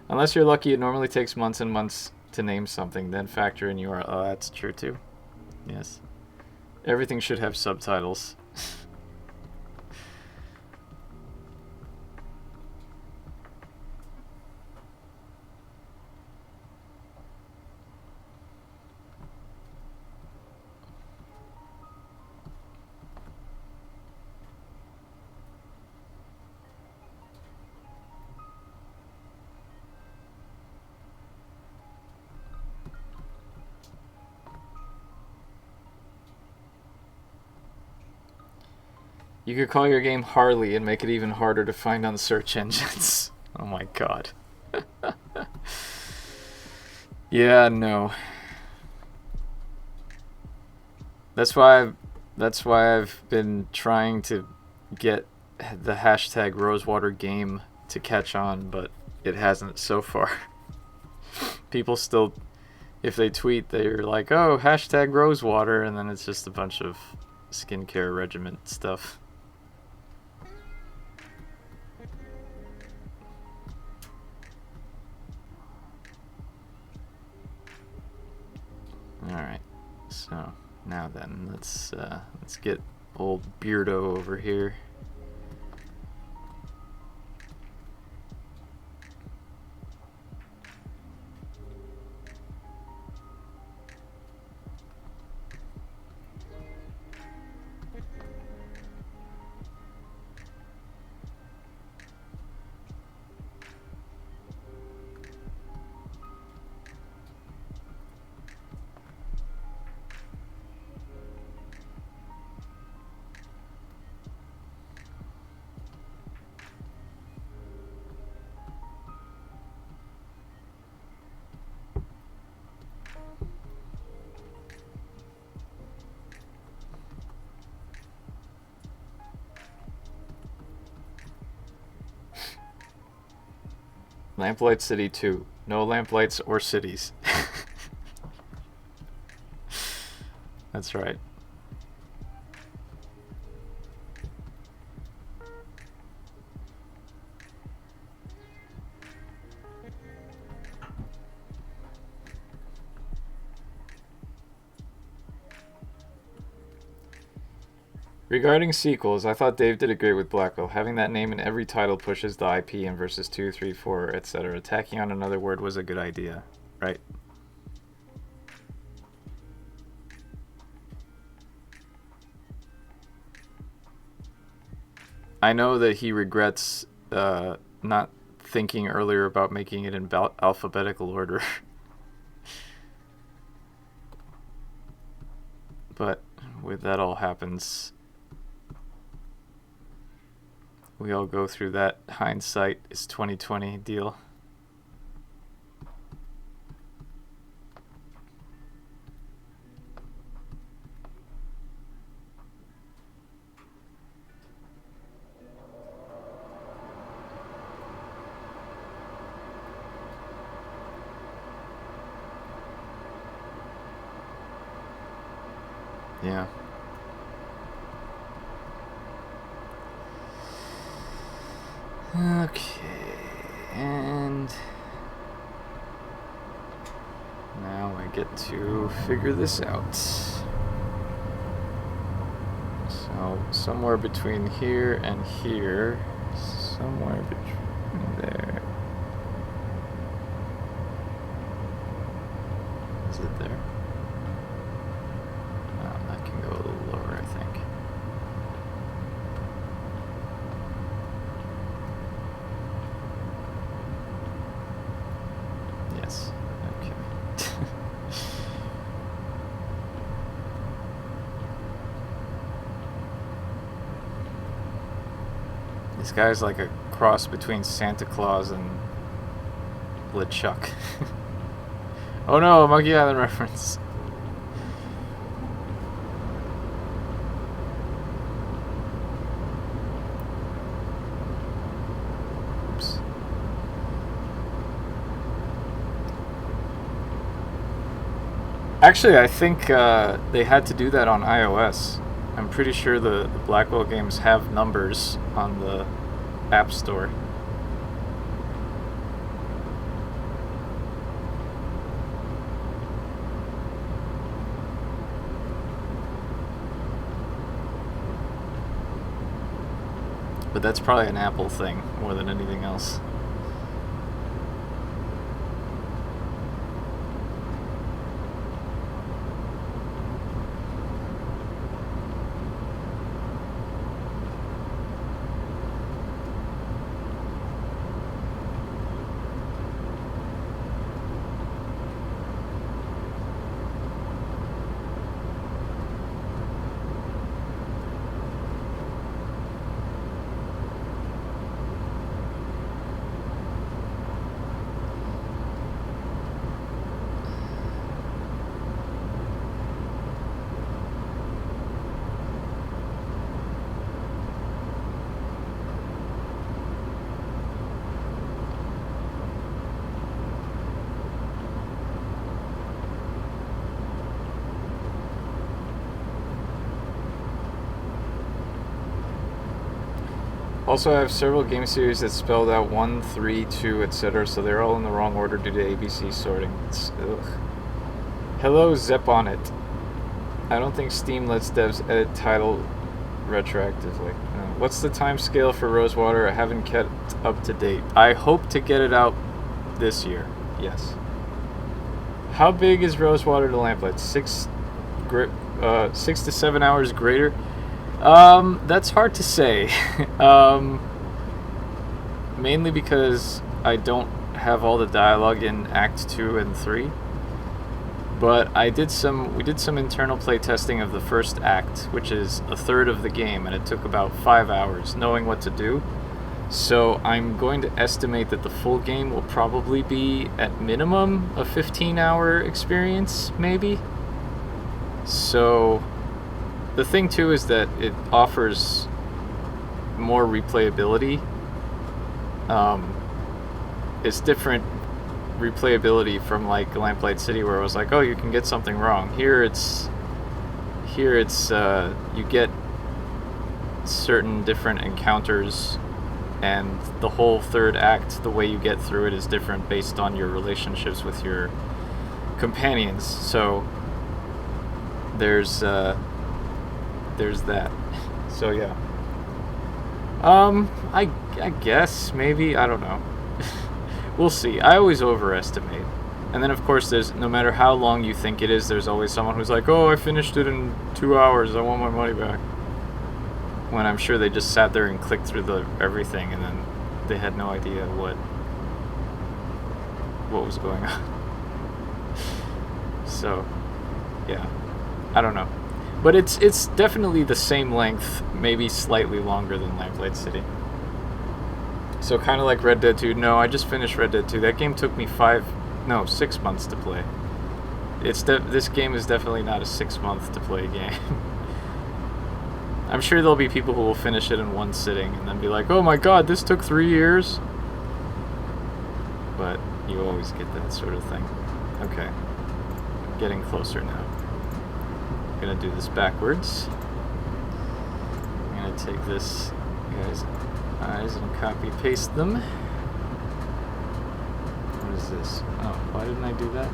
Unless you're lucky, it normally takes months and months to name something, then factor in URL. Oh, that's true too. Yes. Everything should have subtitles. You could call your game Harley and make it even harder to find on the search engines. Oh my god. Yeah, no. That's why I've been trying to get the hashtag Rosewater game to catch on, but it hasn't so far. People still, if they tweet, they're like, oh, hashtag Rosewater, and then it's just a bunch of skincare regimen stuff. Alright, so now then, let's get old Beardo over here. Lamplight City 2. No lamplights or cities. That's right. Regarding sequels, I thought Dave did it great with Blackwell. Having that name in every title pushes the IP in verses 2, 3, 4, etc. Tacking on another word was a good idea, right? I know that he regrets not thinking earlier about making it in alphabetical order. But with that all happens, we all go through that hindsight is 2020 deal. Yeah. Okay, and now I get to figure this out. So somewhere between here and here, somewhere between there. Is it there? That can go a little lower, I think. Yes. Okay. This guy's like a cross between Santa Claus and LeChuck. Oh no, a Monkey Island reference. Oops. Actually, I think they had to do that on iOS. I'm pretty sure the Blackwell games have numbers on the App Store. But that's probably an Apple thing more than anything else. Also, I have several game series that spelled out 1, 3, 2, etc., so they're all in the wrong order due to ABC sorting. Ugh. Hello, Zep on it. I don't think Steam lets devs edit title retroactively. No. What's the time scale for Rosewater? I haven't kept up to date. I hope to get it out this year. Yes. How big is Rosewater to Lamplight? 6 to 7 hours greater? That's hard to say. Mainly because I don't have all the dialogue in Act 2 and 3. But we did some internal play testing of the first act, which is a third of the game, and it took about 5 hours knowing what to do. So I'm going to estimate that the full game will probably be at minimum a 15-hour experience, maybe. So the thing too is that it offers more replayability. It's different replayability from like Lamplight City, where it was like, oh, you can get something wrong. Here it's you get certain different encounters, and the whole third act, the way you get through it is different based on your relationships with your companions. So there's that. So yeah. I guess maybe, I don't know. We'll see. I always overestimate. And then of course there's, no matter how long you think it is, there's always someone who's like, oh, I finished it in 2 hours, I want my money back. When I'm sure they just sat there and clicked through everything, and then they had no idea what was going on. So, yeah. I don't know. But it's definitely the same length, maybe slightly longer than Lamplight City. So kind of like Red Dead 2. No, I just finished Red Dead 2. That game took me 6 months to play. This game is definitely not a 6-month to play game. I'm sure there'll be people who will finish it in one sitting and then be like, oh my god, this took 3 years. But you always get that sort of thing. Okay. Getting closer now. I'm gonna do this backwards. I'm gonna take this guy's eyes and copy paste them. What is this? Oh, why didn't I do that?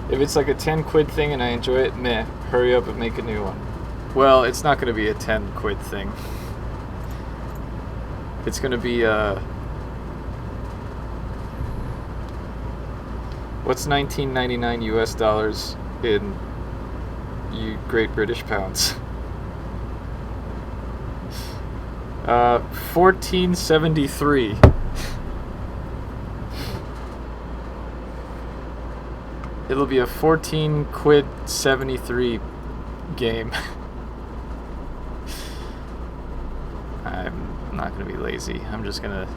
If it's like a 10 quid thing and I enjoy it, meh, hurry up and make a new one. Well, it's not going to be a 10 quid thing. It's going to be what's 19.99 US dollars in Great British pounds? 1473. It'll be a 14 quid 73 game. I'm not going to be lazy. I'm just going to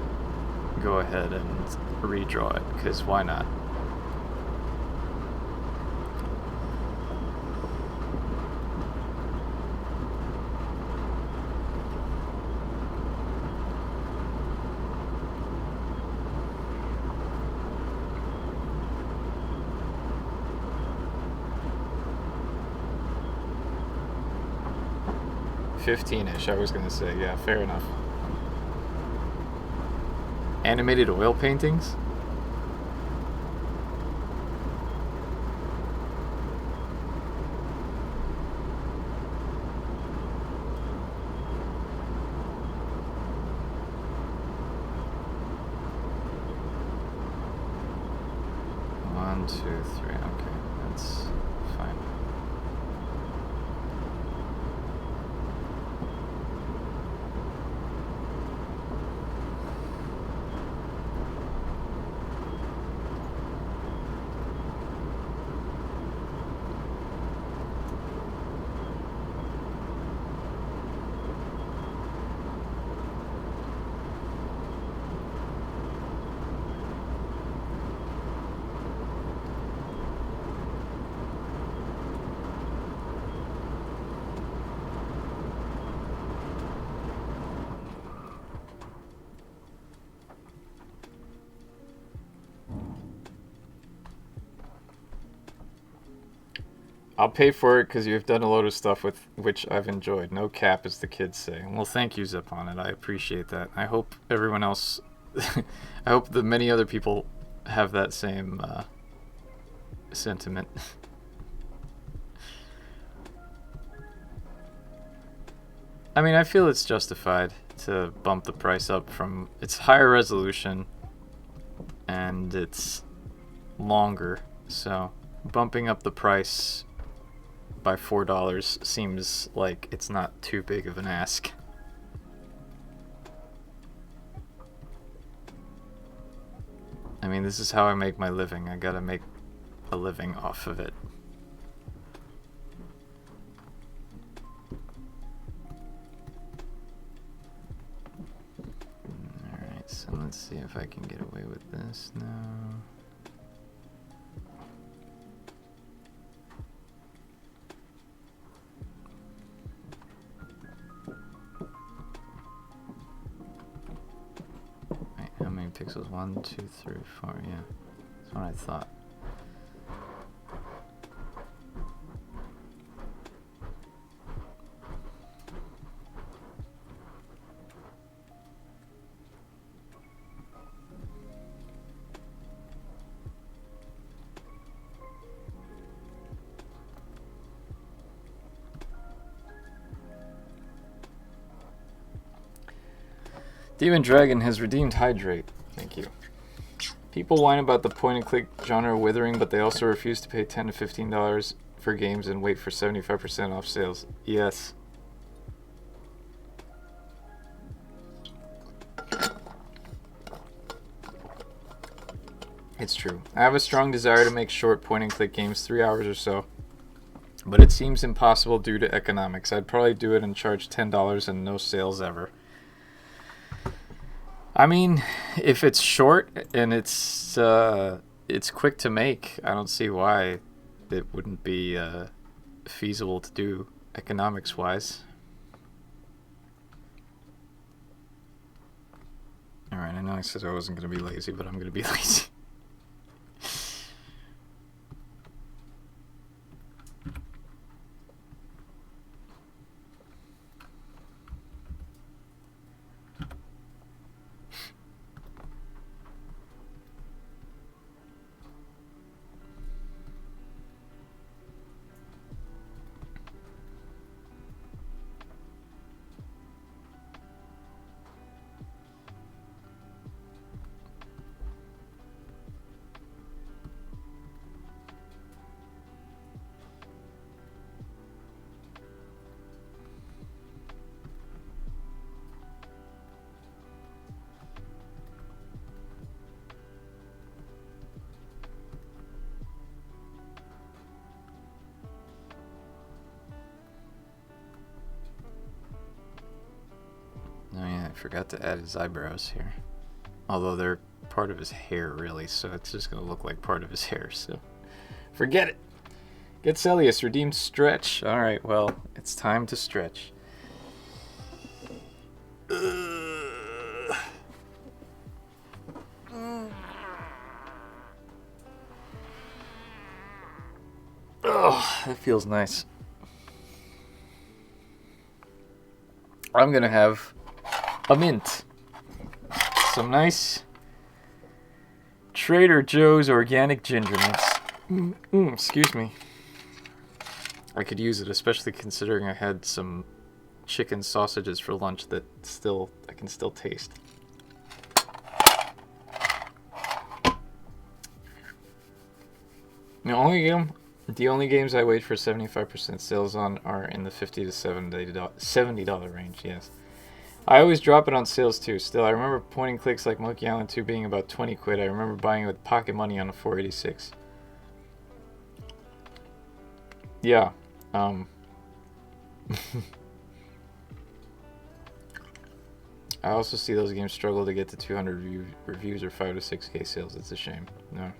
go ahead and redraw it, because why not? $15-ish, I was gonna say. Yeah, fair enough. Animated oil paintings? One, two, three. Okay, that's fine. I'll pay for it because you've done a load of stuff with which I've enjoyed. No cap, as the kids say. Well, thank you, Zip, on it. I appreciate that. I hope everyone else... I hope the many other people have that same sentiment. I mean, I feel it's justified to bump the price up from... It's higher resolution, and it's longer, so bumping up the price by $4 seems like it's not too big of an ask. I mean, this is how I make my living. I gotta make a living off of it. Alright, so let's see if I can get away with this now. How many pixels? 1, 2, 3, 4. Yeah, that's what I thought. Demon Dragon has redeemed Hydrate. Thank you. People whine about the point-and-click genre withering, but they also refuse to pay $10 to $15 for games and wait for 75% off sales. Yes. It's true. I have a strong desire to make short point-and-click games, 3 hours or so, but it seems impossible due to economics. I'd probably do it and charge $10 and no sales ever. I mean, if it's short and it's quick to make, I don't see why it wouldn't be feasible to do economics-wise. Alright, I know I said I wasn't going to be lazy, but I'm going to be lazy. forgot to add his eyebrows here. Although they're part of his hair, really, so it's just going to look like part of his hair, so forget it. Get Celius, redeemed stretch. Alright, well, it's time to stretch. Oh, that feels nice. I'm gonna have a mint. Some nice Trader Joe's organic ginger mints. Excuse me. I could use it, especially considering I had some chicken sausages for lunch that I can still taste. The only games I wait for 75% sales on are in the $50 to $70 range, yes. I always drop it on sales too. Still, I remember point and clicks like Monkey Island 2 being about 20 quid. I remember buying it with pocket money on a 486. Yeah. I also see those games struggle to get to 200 reviews or 5 to 6K sales. It's a shame. No.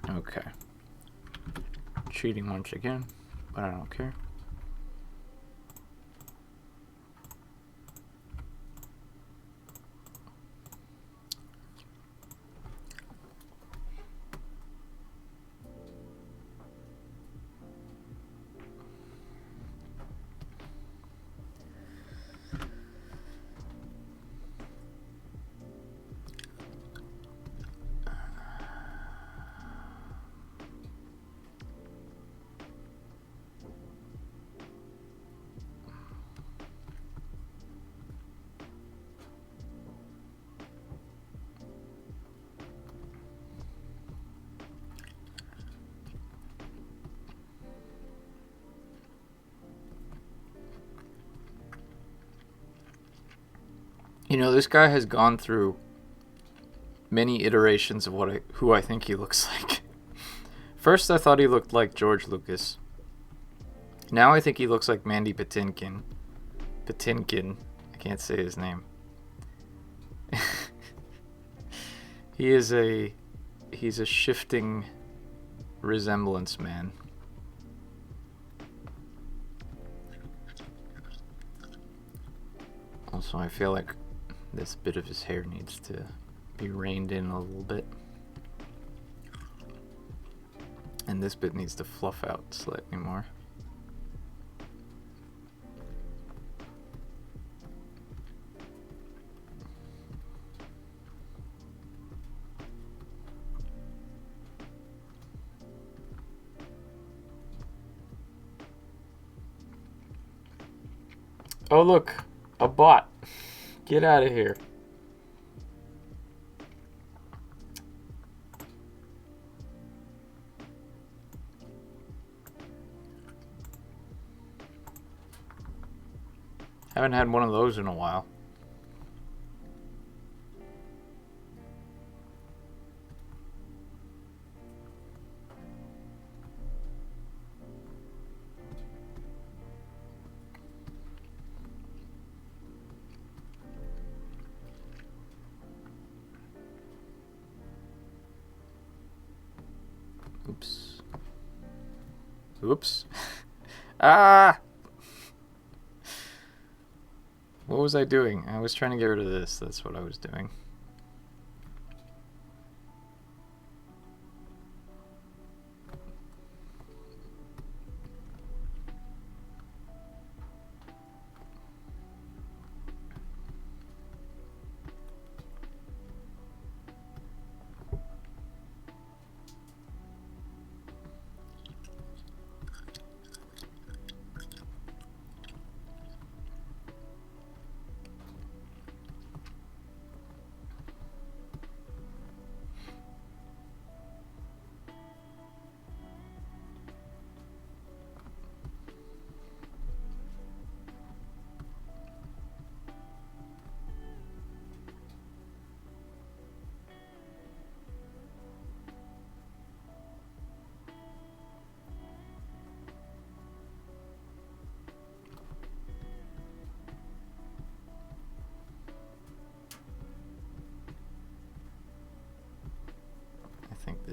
Okay. Cheating once again, but I don't care. You know, this guy has gone through many iterations of who I think he looks like. First, I thought he looked like George Lucas. Now I think he looks like Mandy Patinkin. I can't say his name. He's a shifting resemblance man. Also, I feel like this bit of his hair needs to be reined in a little bit. And this bit needs to fluff out slightly more. Oh look, a bot. Get out of here. Haven't had one of those in a while. Oops. Oops. Ah! What was I doing? I was trying to get rid of this. That's what I was doing.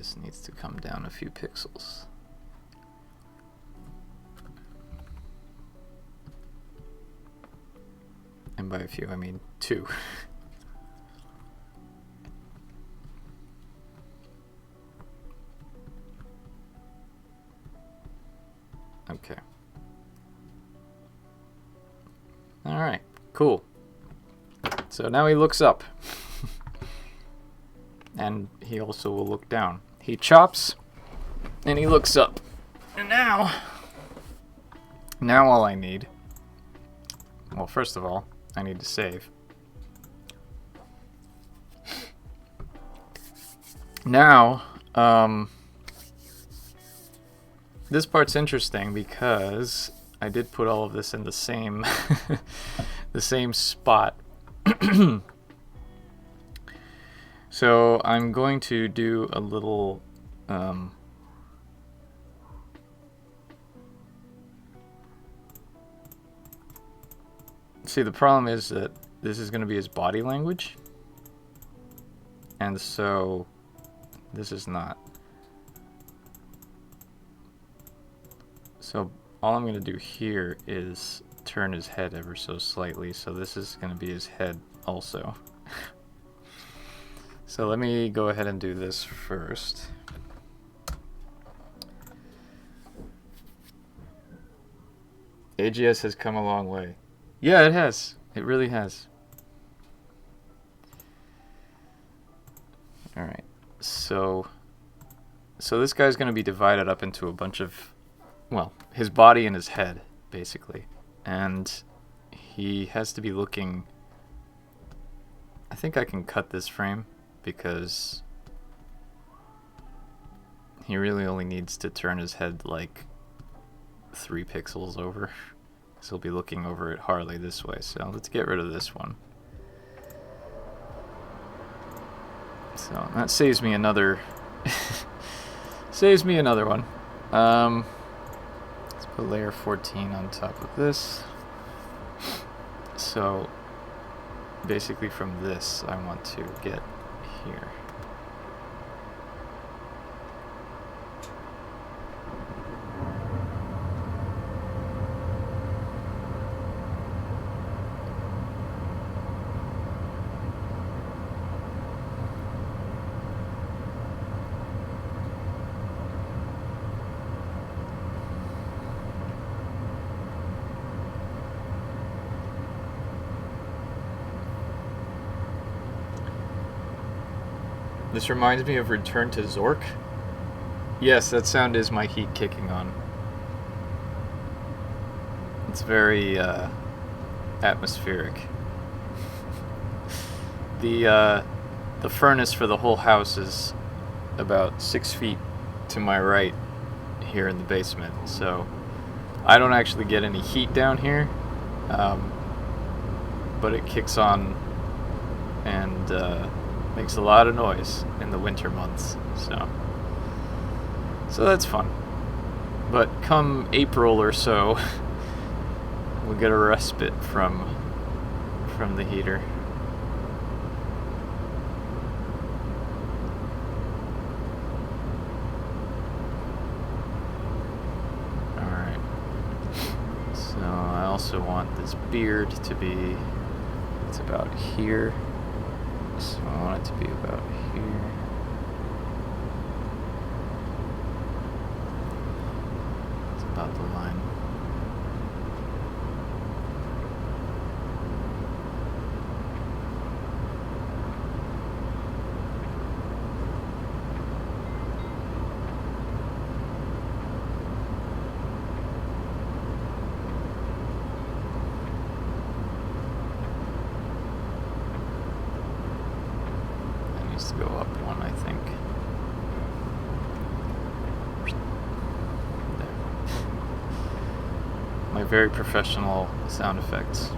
this needs to come down a few pixels. And by a few, I mean 2. Okay. Alright, cool. So now he looks up. And he also will look down. He chops, and he looks up. And now all I need... Well, first of all, I need to save. Now, this part's interesting because I did put all of this in the same the same spot. So I'm going to do a little see, the problem is that this is going to be his body language, and so this is not. So all I'm going to do here is turn his head ever so slightly, so this is going to be his head also. So let me go ahead and do this first. AGS has come a long way. Yeah, it has. It really has. Alright, so this guy's going to be divided up into a bunch of, well, his body and his head, basically. And he has to be looking... I think I can cut this frame, because he really only needs to turn his head like 3 pixels over. So he'll be looking over at Harley this way. So let's get rid of this one. So that saves me another saves me another one. Let's put layer 14 on top of this. So basically from this I want to get here. This reminds me of Return to Zork. Yes, that sound is my heat kicking on. It's very atmospheric. The furnace for the whole house is about 6 feet to my right here in the basement, so I don't actually get any heat down here, but it kicks on and makes a lot of noise in the winter months, so that's fun. But come April or so, we'll get a respite from the heater. Alright, so I also want this beard to be, it's about here. So I want it to be about here. It's about the line. To go up one, I think. There. My very professional sound effects.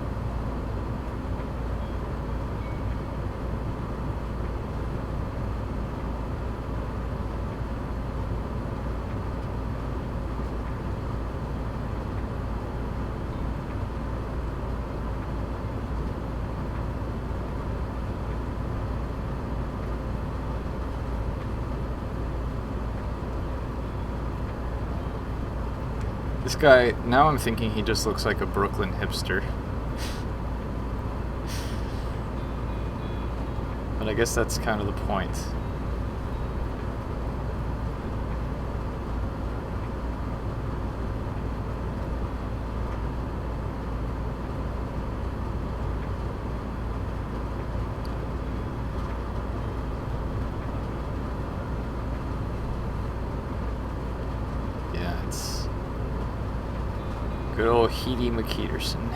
This guy, now I'm thinking he just looks like a Brooklyn hipster. But I guess that's kind of the point. Yeah, it's good old Heedy McKeterson.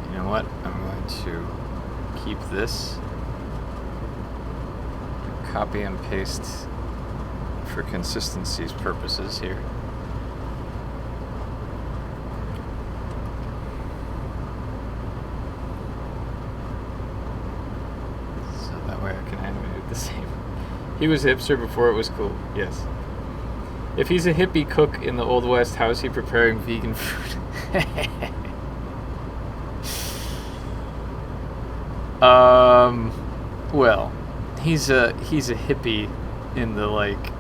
You know what? I'm going to keep this, copy and paste for consistency's purposes here. So that way I can animate it the same. He was hipster before it was cool, yes. If he's a hippie cook in the Old West, how is he preparing vegan food? Well, he's a hippie in the, like,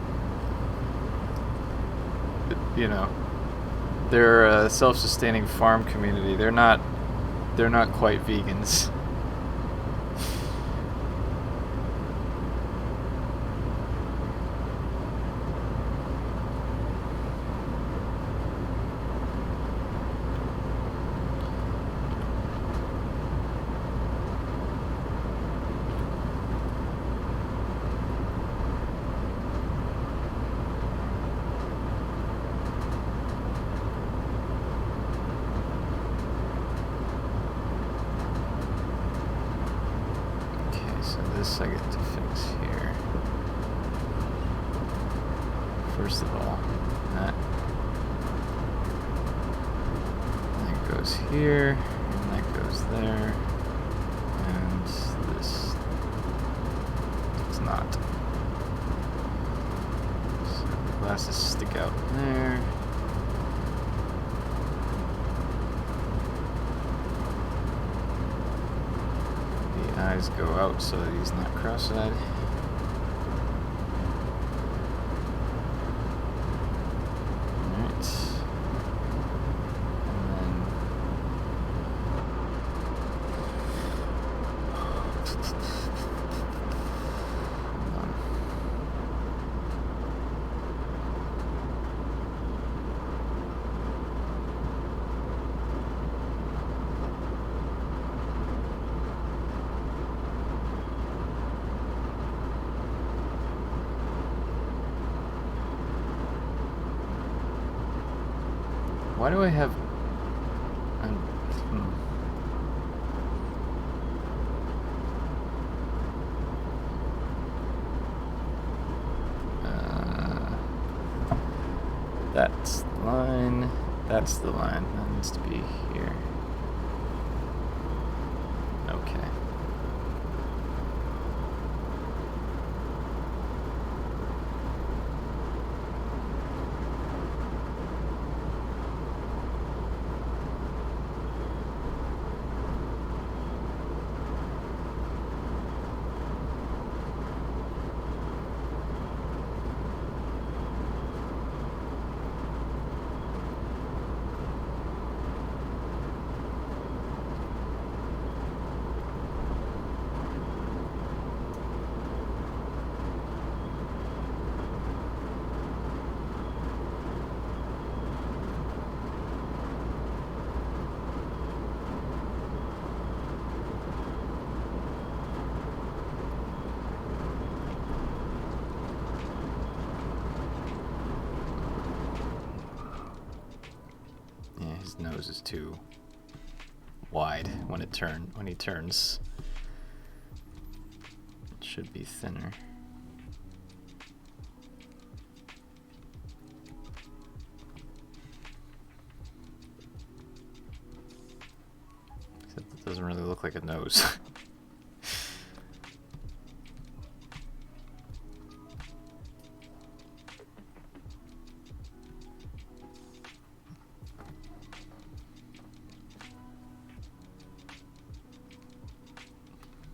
you know, they're a self-sustaining farm community. They're not quite vegans. This I get to fix here. First of all, that goes here, and that goes there, and this does not. So the glasses stick out there. Eyes go out so that he's not cross-eyed. Alright. Why do I have... that's the line. That's the line. That needs to be here. Okay. His nose is too wide when he turns. It should be thinner. Except that those like a nose.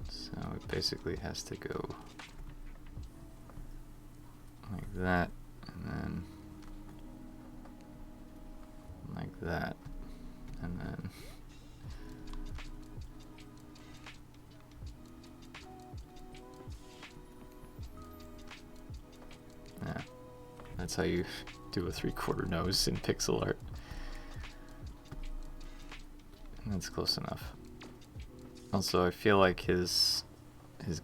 So it basically has to go like that, and then like that, and then yeah, that's how you do a 3/4 nose in pixel art. And that's close enough. Also, I feel like his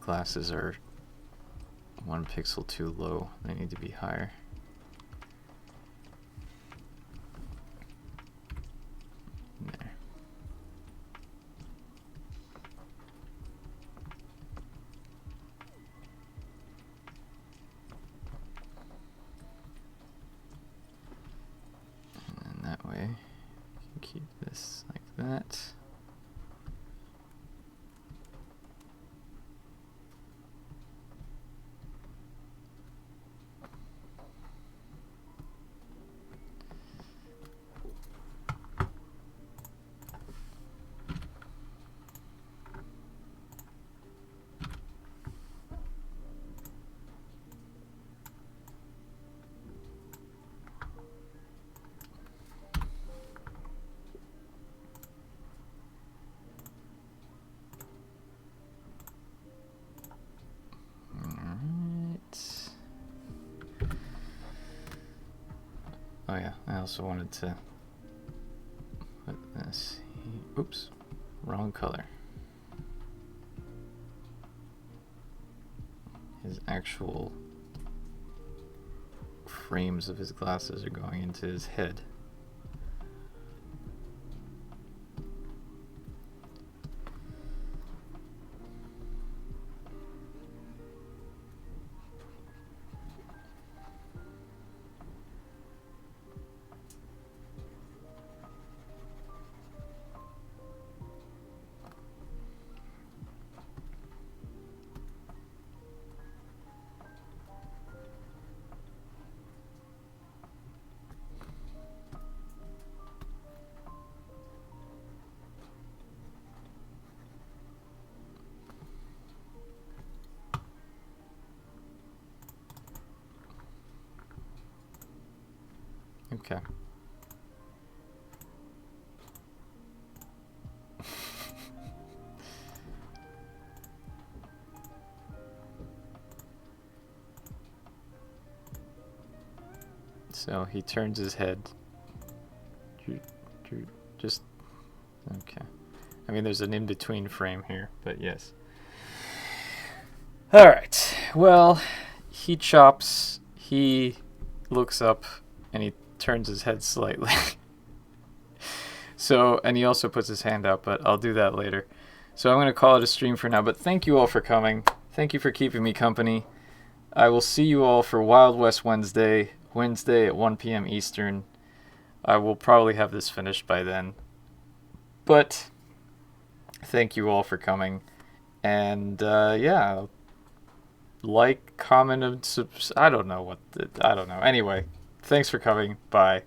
glasses are 1 pixel too low. They need to be higher. There. And then that way, you can keep this like that. Oh yeah, I also wanted to put this, oops, wrong color. His actual frames of his glasses are going into his head. Okay. So he turns his head. Just, okay. I mean, there's an in-between frame here, but yes. Alright, well, he chops, he looks up, and he turns his head slightly. So, and he also puts his hand out, but I'll do that later. So I'm going to call it a stream for now, but thank you all for coming. Thank you for keeping me company. I will see you all for Wild West Wednesday at 1 p.m. Eastern. I will probably have this finished by then. But thank you all for coming. And yeah, like, comment, and I don't know. Anyway, thanks for coming. Bye.